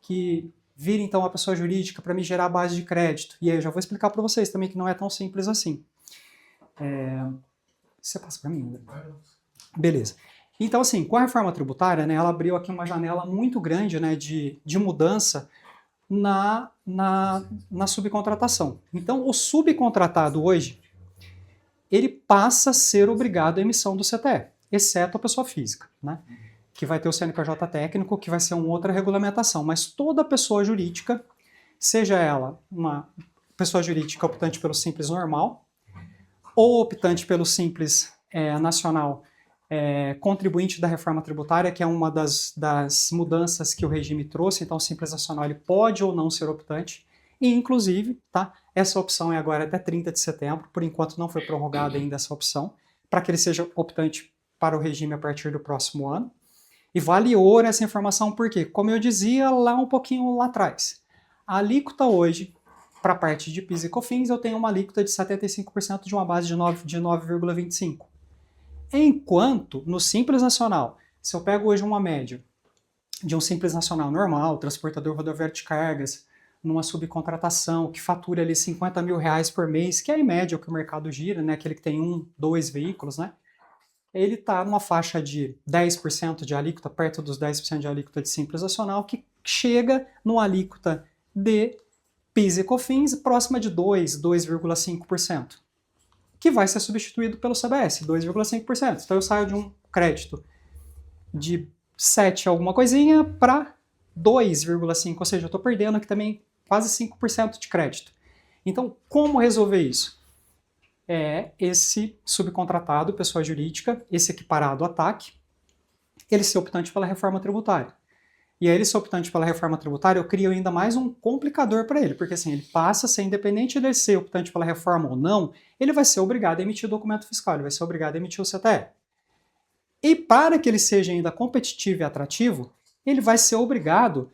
que vire então uma pessoa jurídica para me gerar base de crédito. E aí eu já vou explicar para vocês também que não é tão simples assim. Você passa para mim, André? Beleza. Então assim, com a reforma tributária, né, ela abriu aqui uma janela muito grande, né, de mudança na subcontratação. Então o subcontratado hoje, ele passa a ser obrigado à emissão do CTE, exceto a pessoa física, né? Que vai ter o CNPJ técnico, que vai ser uma outra regulamentação, mas toda pessoa jurídica, seja ela uma pessoa jurídica optante pelo Simples normal, ou optante pelo Simples nacional, contribuinte da reforma tributária, que é uma das mudanças que o regime trouxe. Então, o Simples nacional ele pode ou não ser optante, e inclusive, tá, essa opção é agora até 30 de setembro, por enquanto não foi prorrogada ainda essa opção, para que ele seja optante para o regime a partir do próximo ano. E vale ouro essa informação porque, como eu dizia lá um pouquinho lá atrás, a alíquota hoje, para a parte de PIS e COFINS, eu tenho uma alíquota de 75% de uma base de 9,25%. Enquanto no Simples Nacional, se eu pego hoje uma média de um Simples Nacional normal, transportador rodoviário de cargas, numa subcontratação, que fatura ali 50 mil reais por mês, que é em média o que o mercado gira, né? Aquele que tem 2 veículos, né? Ele está numa faixa de 10% de alíquota, perto dos 10% de alíquota de Simples Nacional, que chega numa alíquota de PIS e COFINS próxima de 2,5%, que vai ser substituído pelo CBS, 2,5%. Então eu saio de um crédito de 7 alguma coisinha para 2,5%, ou seja, eu estou perdendo aqui também quase 5% de crédito. Então, como resolver isso? Esse subcontratado, pessoa jurídica, esse equiparado a TAC, ele ser optante pela reforma tributária. E aí ele ser optante pela reforma tributária, eu crio ainda mais um complicador para ele, porque assim, ele passa a ser, independente de ele ser optante pela reforma ou não, ele vai ser obrigado a emitir o documento fiscal, ele vai ser obrigado a emitir o CTE. E para que ele seja ainda competitivo e atrativo, ele vai ser obrigado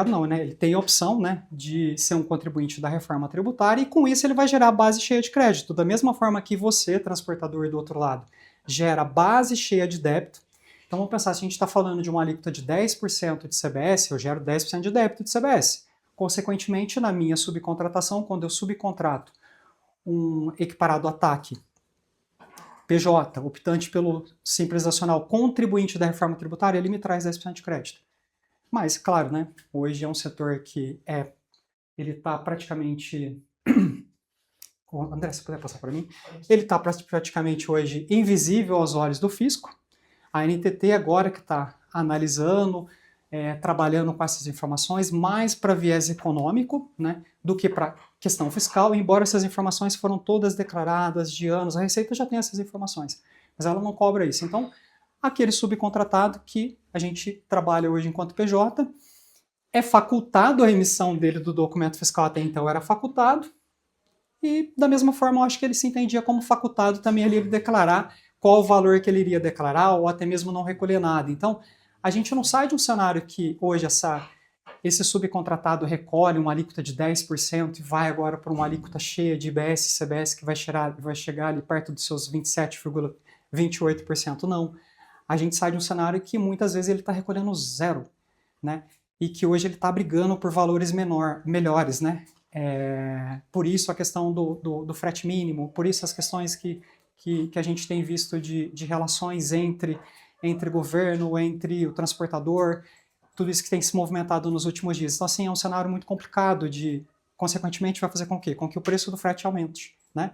não, né? Ele tem a opção, né, de ser um contribuinte da reforma tributária e com isso ele vai gerar base cheia de crédito, da mesma forma que você, transportador do outro lado, gera base cheia de débito. Então vamos pensar, se a gente está falando de uma alíquota de 10% de CBS, eu gero 10% de débito de CBS. Consequentemente, na minha subcontratação, quando eu subcontrato um equiparado a TAC, PJ, optante pelo Simples Nacional, contribuinte da reforma tributária, ele me traz 10% de crédito. Mas, claro, né, hoje é um setor que ele está praticamente... André, se puder passar para mim. Ele está praticamente hoje invisível aos olhos do fisco. A NTT agora que está analisando, trabalhando com essas informações, mais para viés econômico, né, do que para questão fiscal, embora essas informações foram todas declaradas de anos, a Receita já tem essas informações, mas ela não cobra isso. Então, aquele subcontratado que a gente trabalha hoje enquanto PJ, é facultado a emissão dele do documento fiscal, até então era facultado, e da mesma forma eu acho que ele se entendia como facultado também ele declarar qual o valor que ele iria declarar, ou até mesmo não recolher nada. Então, a gente não sai de um cenário que hoje esse subcontratado recolhe uma alíquota de 10% e vai agora para uma alíquota cheia de IBS e CBS que vai chegar ali perto dos seus 27,28%. Não. A gente sai de um cenário que muitas vezes ele está recolhendo zero, né? E que hoje ele está brigando por valores melhores, né? Por isso a questão do frete mínimo, por isso as questões que a gente tem visto de relações entre governo, entre o transportador, tudo isso que tem se movimentado nos últimos dias. Então, assim, é um cenário muito complicado consequentemente, vai fazer com que o preço do frete aumente, né?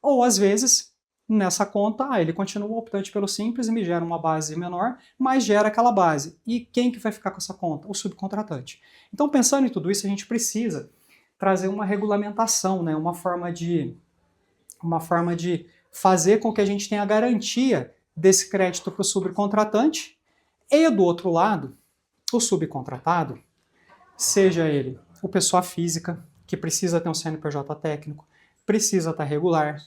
Ou, às vezes, nessa conta, ele continua optante pelo Simples e me gera uma base menor, mas gera aquela base. E quem que vai ficar com essa conta? O subcontratante. Então, pensando em tudo isso, a gente precisa trazer uma regulamentação, né? Uma forma de fazer com que a gente tenha a garantia desse crédito para o subcontratante e, do outro lado, o subcontratado, seja ele o pessoa física, que precisa ter um CNPJ técnico, precisa estar regular,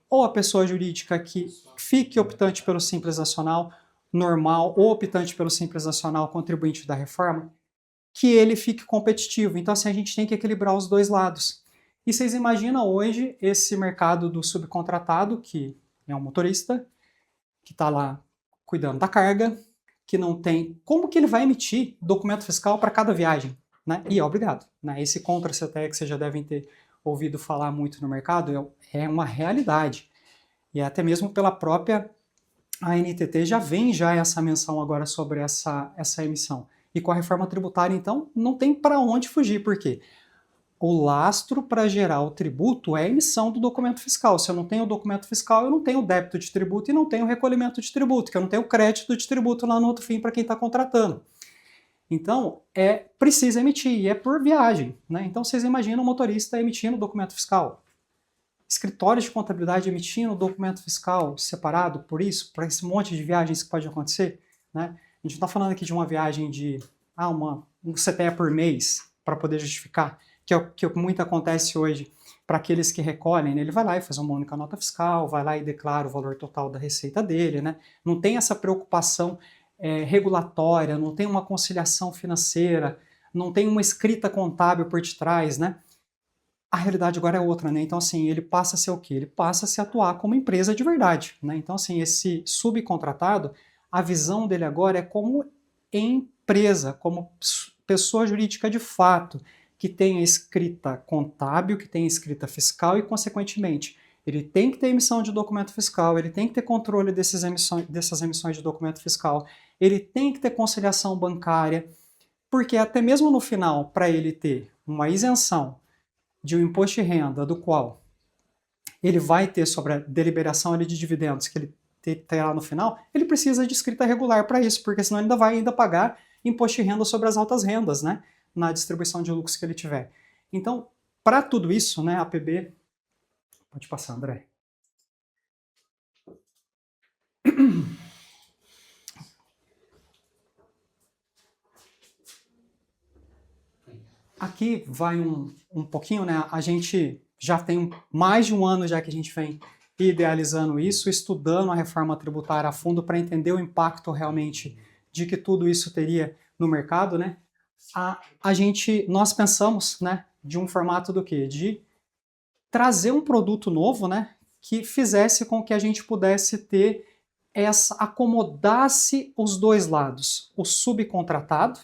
ou a pessoa jurídica que fique optante pelo Simples Nacional normal ou optante pelo Simples Nacional contribuinte da reforma, que ele fique competitivo. Então, assim, a gente tem que equilibrar os dois lados. E vocês imaginam hoje esse mercado do subcontratado, que é um motorista, que está lá cuidando da carga, que não tem... Como que ele vai emitir documento fiscal para cada viagem? Né? E é obrigado. Né? Esse contra-CTE que vocês já devem ter ouvido falar muito no mercado é uma realidade. E até mesmo pela própria ANTT já vem essa menção agora sobre essa emissão. E com a reforma tributária, então, não tem para onde fugir. Por quê? O lastro para gerar o tributo é a emissão do documento fiscal. Se eu não tenho o documento fiscal, eu não tenho o débito de tributo e não tenho o recolhimento de tributo, que eu não tenho o crédito de tributo lá no outro fim para quem está contratando. Então, precisa emitir, e é por viagem, né? Então, vocês imaginam o motorista emitindo documento fiscal. Escritórios de contabilidade emitindo documento fiscal separado por isso, para esse monte de viagens que pode acontecer, né? A gente não está falando aqui de uma viagem de um CPE por mês para poder justificar, que é o que muito acontece hoje para aqueles que recolhem, né? Ele vai lá e faz uma única nota fiscal, vai lá e declara o valor total da receita dele, né? Não tem essa preocupação regulatória, não tem uma conciliação financeira, não tem uma escrita contábil por detrás, né? A realidade agora é outra, né? Então, assim, ele passa a ser o quê? Ele passa a se atuar como empresa de verdade, né? Então, assim, esse subcontratado, a visão dele agora é como empresa, como pessoa jurídica de fato, que tem a escrita contábil, que tem a escrita fiscal e, consequentemente, ele tem que ter emissão de documento fiscal, ele tem que ter controle dessas emissões de documento fiscal, ele tem que ter conciliação bancária, porque até mesmo no final, para ele ter uma isenção de um imposto de renda, do qual ele vai ter sobre a deliberação ali de dividendos que ele terá no final, ele precisa de escrita regular para isso, porque senão ele ainda vai pagar imposto de renda sobre as altas rendas, né, na distribuição de lucros que ele tiver. Então, para tudo isso, né, a PB... Pode passar, André. Aqui vai um pouquinho, né? A gente já tem mais de um ano já que a gente vem idealizando isso, estudando a reforma tributária a fundo para entender o impacto realmente de que tudo isso teria no mercado, né? Nós pensamos, né, de um formato do quê? De trazer um produto novo, né, que fizesse com que a gente pudesse ter acomodasse os dois lados, o subcontratado,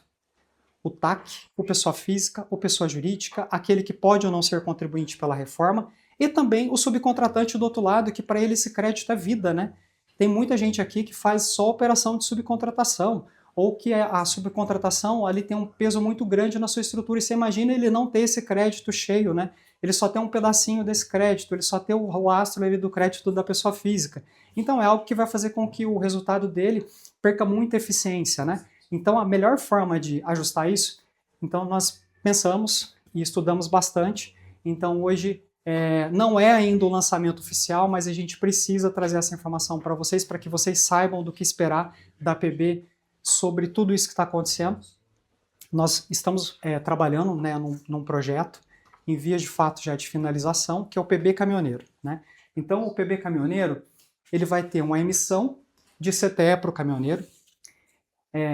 o TAC, o pessoa física, o pessoa jurídica, aquele que pode ou não ser contribuinte pela reforma, e também o subcontratante do outro lado, que para ele esse crédito é vida, né? Tem muita gente aqui que faz só operação de subcontratação, ou que a subcontratação ali tem um peso muito grande na sua estrutura, e você imagina ele não ter esse crédito cheio, né? Ele só tem um pedacinho desse crédito, ele só tem o rastro ali do crédito da pessoa física. Então é algo que vai fazer com que o resultado dele perca muita eficiência, né? Então, a melhor forma de ajustar isso, então nós pensamos e estudamos bastante. Então, hoje não é ainda o lançamento oficial, mas a gente precisa trazer essa informação para vocês, para que vocês saibam do que esperar da PB sobre tudo isso que está acontecendo. Nós estamos trabalhando, né, num projeto em vias de fato já de finalização, que é o PB Caminhoneiro, né? Então, o PB Caminhoneiro, ele vai ter uma emissão de CTE para o caminhoneiro,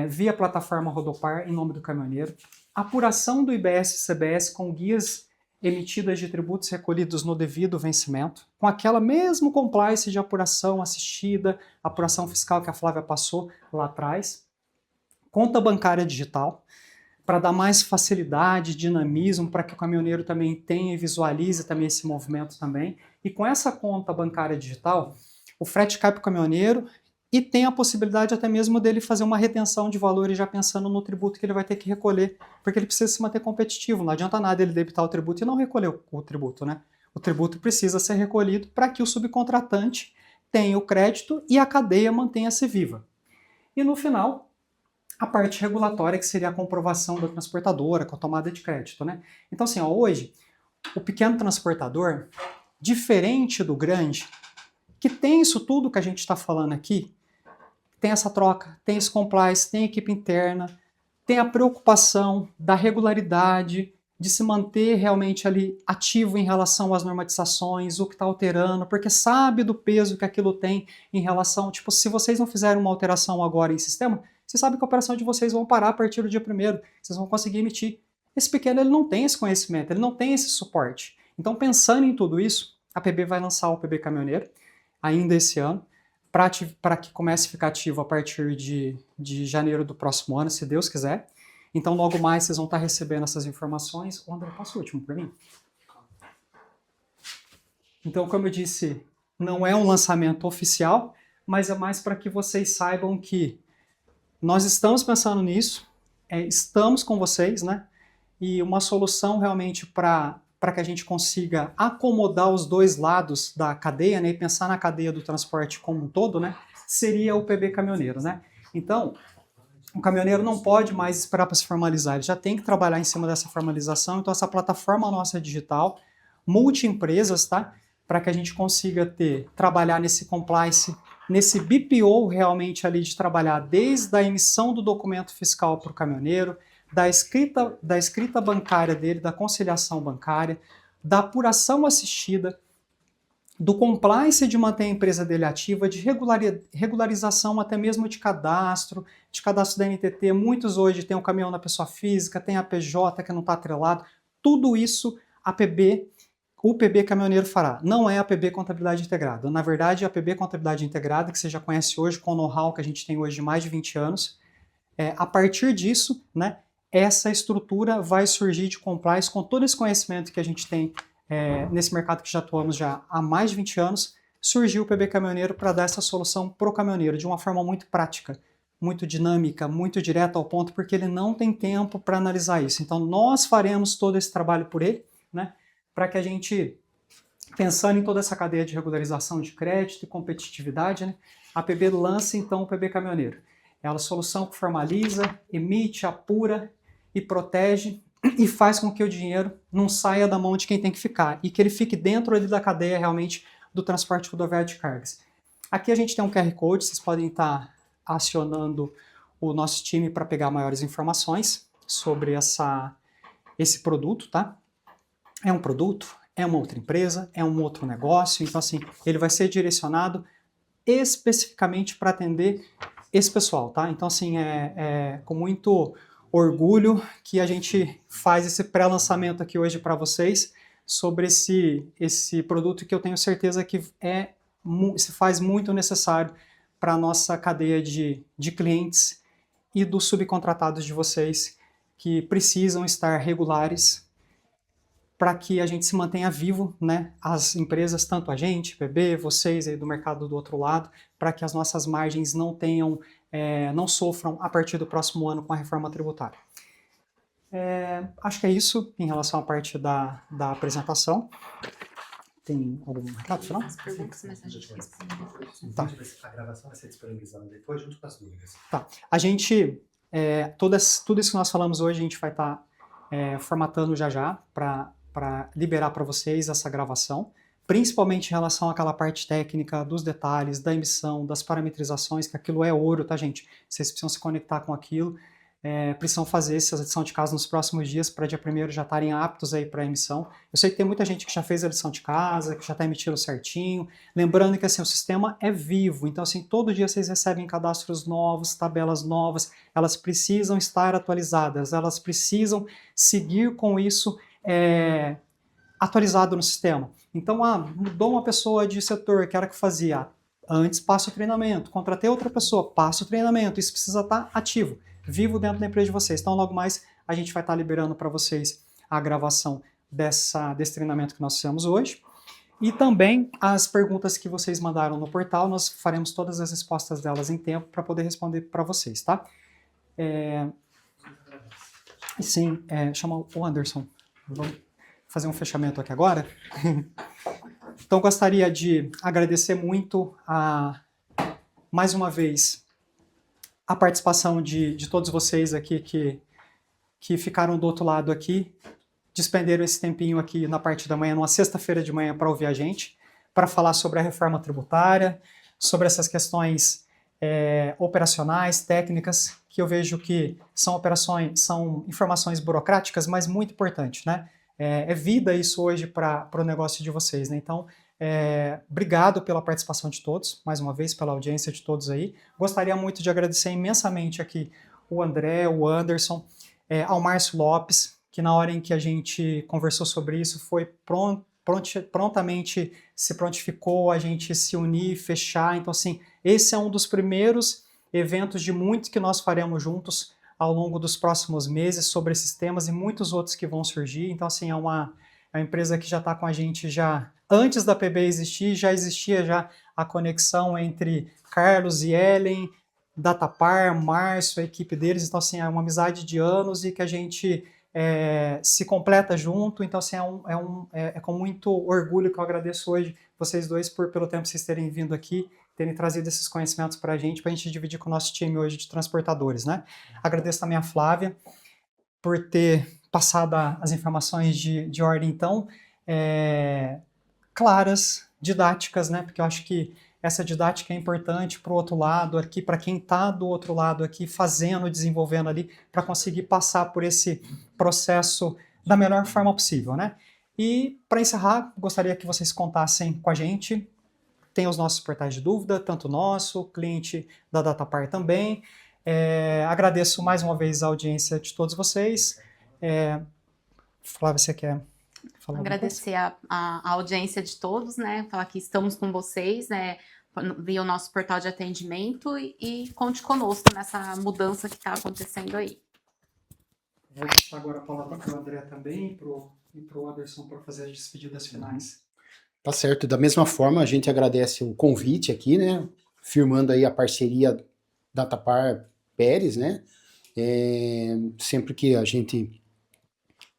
via plataforma Rodopar, em nome do caminhoneiro, apuração do IBS e CBS com guias emitidas de tributos recolhidos no devido vencimento, com aquela mesmo compliance de apuração assistida, apuração fiscal que a Flávia passou lá atrás, conta bancária digital, para dar mais facilidade, dinamismo, para que o caminhoneiro também tenha e visualize também esse movimento também, e com essa conta bancária digital, o frete cai para o caminhoneiro, e tem a possibilidade até mesmo dele fazer uma retenção de valores já pensando no tributo que ele vai ter que recolher, porque ele precisa se manter competitivo. Não adianta nada ele debitar o tributo e não recolher o tributo, né? O tributo precisa ser recolhido para que o subcontratante tenha o crédito e a cadeia mantenha-se viva. E no final, a parte regulatória, que seria a comprovação da transportadora com a tomada de crédito, né? Então, assim, hoje, o pequeno transportador, diferente do grande, que tem isso tudo que a gente está falando aqui, tem essa troca, tem esse compliance, tem equipe interna, tem a preocupação da regularidade, de se manter realmente ali ativo em relação às normatizações, o que está alterando, porque sabe do peso que aquilo tem em relação, tipo, se vocês não fizerem uma alteração agora em sistema, vocês sabem que a operação de vocês vão parar a partir do dia 1º, vocês vão conseguir emitir. Esse pequeno, ele não tem esse conhecimento, ele não tem esse suporte. Então, pensando em tudo isso, a PB vai lançar o PB Caminhoneiro, ainda esse ano, para que comece a ficar ativo a partir de janeiro do próximo ano, se Deus quiser. Então, logo mais, vocês vão estar recebendo essas informações. O André, passa o último para mim. Então, como eu disse, não é um lançamento oficial, mas é mais para que vocês saibam que nós estamos pensando nisso, estamos com vocês, né? E uma solução realmente para que a gente consiga acomodar os dois lados da cadeia, né, e pensar na cadeia do transporte como um todo, né, seria o PB Caminhoneiro, né? Então, o caminhoneiro não pode mais esperar para se formalizar, ele já tem que trabalhar em cima dessa formalização. Então, essa plataforma nossa digital, multi-empresas, tá? Para que a gente consiga trabalhar nesse compliance, nesse BPO realmente ali de trabalhar desde a emissão do documento fiscal para o caminhoneiro, da escrita bancária dele, da conciliação bancária, da apuração assistida, do compliance de manter a empresa dele ativa, de regularização até mesmo de cadastro da NTT. Muitos hoje têm o caminhão da pessoa física, tem a PJ que não está atrelado. Tudo isso o PB Caminhoneiro fará. Não é a PB Contabilidade Integrada. Na verdade, a PB Contabilidade Integrada, que você já conhece hoje, com o know-how que a gente tem hoje de mais de 20 anos, a partir disso, né, essa estrutura vai surgir de compliance com todo esse conhecimento que a gente tem nesse mercado que já atuamos já há mais de 20 anos, surgiu o PB Caminhoneiro para dar essa solução para o caminhoneiro de uma forma muito prática, muito dinâmica, muito direta ao ponto, porque ele não tem tempo para analisar isso. Então, nós faremos todo esse trabalho por ele, né, para que a gente, pensando em toda essa cadeia de regularização de crédito e competitividade, né, a PB lança, então, o PB Caminhoneiro. É a solução que formaliza, emite, apura e protege e faz com que o dinheiro não saia da mão de quem tem que ficar e que ele fique dentro ali da cadeia realmente do transporte rodoviário de cargas. Aqui a gente tem um QR Code, vocês podem estar acionando o nosso time para pegar maiores informações sobre esse produto, tá? É um produto, é uma outra empresa, é um outro negócio, então assim, ele vai ser direcionado especificamente para atender esse pessoal, tá? Então assim, com muito orgulho que a gente faz esse pré-lançamento aqui hoje para vocês sobre esse produto que eu tenho certeza que se faz muito necessário para a nossa cadeia de clientes e dos subcontratados de vocês que precisam estar regulares para que a gente se mantenha vivo, né? As empresas, tanto a gente, PB, vocês aí do mercado do outro lado, para que as nossas margens não sofram a partir do próximo ano com a reforma tributária. Acho que é isso em relação à parte da apresentação. Tem algum recado final? As perguntas, mas a gente responde depois. Tá. A gravação vai ser disponibilizada depois, junto com as dúvidas. Tá. A gente, tudo isso que nós falamos hoje, a gente vai estar formatando já para liberar para vocês essa gravação, principalmente em relação àquela parte técnica, dos detalhes, da emissão, das parametrizações, que aquilo é ouro, tá, gente? Vocês precisam se conectar com aquilo, precisam fazer essa lição de casa nos próximos dias, para dia 1º já estarem aptos aí para emissão. Eu sei que tem muita gente que já fez a lição de casa, que já está emitindo certinho, lembrando que assim, o sistema é vivo, então assim, todo dia vocês recebem cadastros novos, tabelas novas, elas precisam estar atualizadas, elas precisam seguir com isso atualizado no sistema. Então, mudou uma pessoa de setor que era que fazia, antes passa o treinamento, contratei outra pessoa, passa o treinamento, isso precisa estar ativo, vivo dentro da empresa de vocês. Então, logo mais, a gente vai estar liberando para vocês a gravação desse treinamento que nós fizemos hoje. E também as perguntas que vocês mandaram no portal, nós faremos todas as respostas delas em tempo para poder responder para vocês, tá? Sim, chama o Anderson. Vamos fazer um fechamento aqui agora. Então, gostaria de agradecer muito mais uma vez a participação de todos vocês aqui que ficaram do outro lado aqui, despenderam esse tempinho aqui na parte da manhã, numa sexta-feira de manhã, para ouvir a gente, para falar sobre a reforma tributária, sobre essas questões operacionais, técnicas, que eu vejo que são informações burocráticas, mas muito importantes, né? É vida isso hoje para o negócio de vocês, né? Então, obrigado pela participação de todos, mais uma vez, pela audiência de todos aí. Gostaria muito de agradecer imensamente aqui o André, o Anderson, ao Márcio Lopes, que na hora em que a gente conversou sobre isso, foi prontamente se prontificou a gente se unir, fechar. Então, assim, esse é um dos primeiros eventos de muitos que nós faremos juntos ao longo dos próximos meses sobre esses temas e muitos outros que vão surgir. Então, assim, é uma empresa que já está com a gente já antes da PB existir, já existia já a conexão entre Carlos e Ellen, Datapar, Márcio, a equipe deles. Então, assim, é uma amizade de anos e que a gente se completa junto. Então, assim, é com muito orgulho que eu agradeço hoje vocês dois pelo tempo que vocês terem vindo aqui terem trazido esses conhecimentos para a gente dividir com o nosso time hoje de transportadores, né? Agradeço também a Flávia por ter passado as informações de ordem tão claras, didáticas, né? Porque eu acho que essa didática é importante para o outro lado aqui, para quem está do outro lado aqui, fazendo, desenvolvendo ali, para conseguir passar por esse processo da melhor forma possível, né? E, para encerrar, gostaria que vocês contassem com a gente. Tem os nossos portais de dúvida, tanto o nosso, cliente da Datapar também. Agradeço mais uma vez a audiência de todos vocês. Flávia, você quer falar? Agradecer a audiência de todos, né? Falar que estamos com vocês, né? Via o nosso portal de atendimento e conte conosco nessa mudança que está acontecendo aí. Vou passar agora a palavra para o André também e para o Anderson para fazer as despedidas finais. Tá certo. Da mesma forma, a gente agradece o convite aqui, né? Firmando aí a parceria Datapar Pérez, né? Sempre que a gente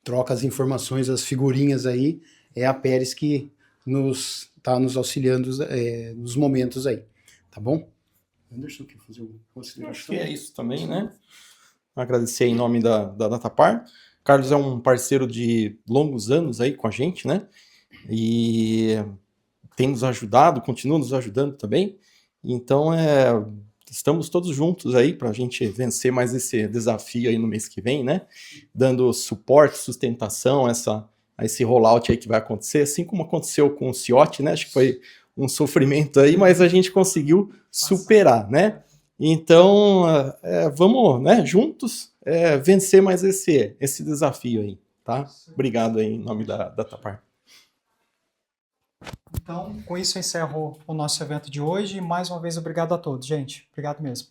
troca as informações, as figurinhas aí, é a Pérez que está nos auxiliando nos momentos aí. Tá bom? Anderson, quer fazer uma consideração? Acho que é isso também, né? Agradecer em nome da Datapar. Carlos é um parceiro de longos anos aí com a gente, né? E tem nos ajudado, continua nos ajudando também. Então, estamos todos juntos aí para a gente vencer mais esse desafio aí no mês que vem, né? Dando suporte, sustentação a esse rollout aí que vai acontecer, assim como aconteceu com o Ciotti, né? Acho que foi um sofrimento aí, mas a gente conseguiu superar, né? Então, vamos, né, juntos vencer mais esse desafio aí, tá? Obrigado aí em nome da Datapar. Então, com isso eu encerro o nosso evento de hoje. Mais uma vez, obrigado a todos, gente. Obrigado mesmo.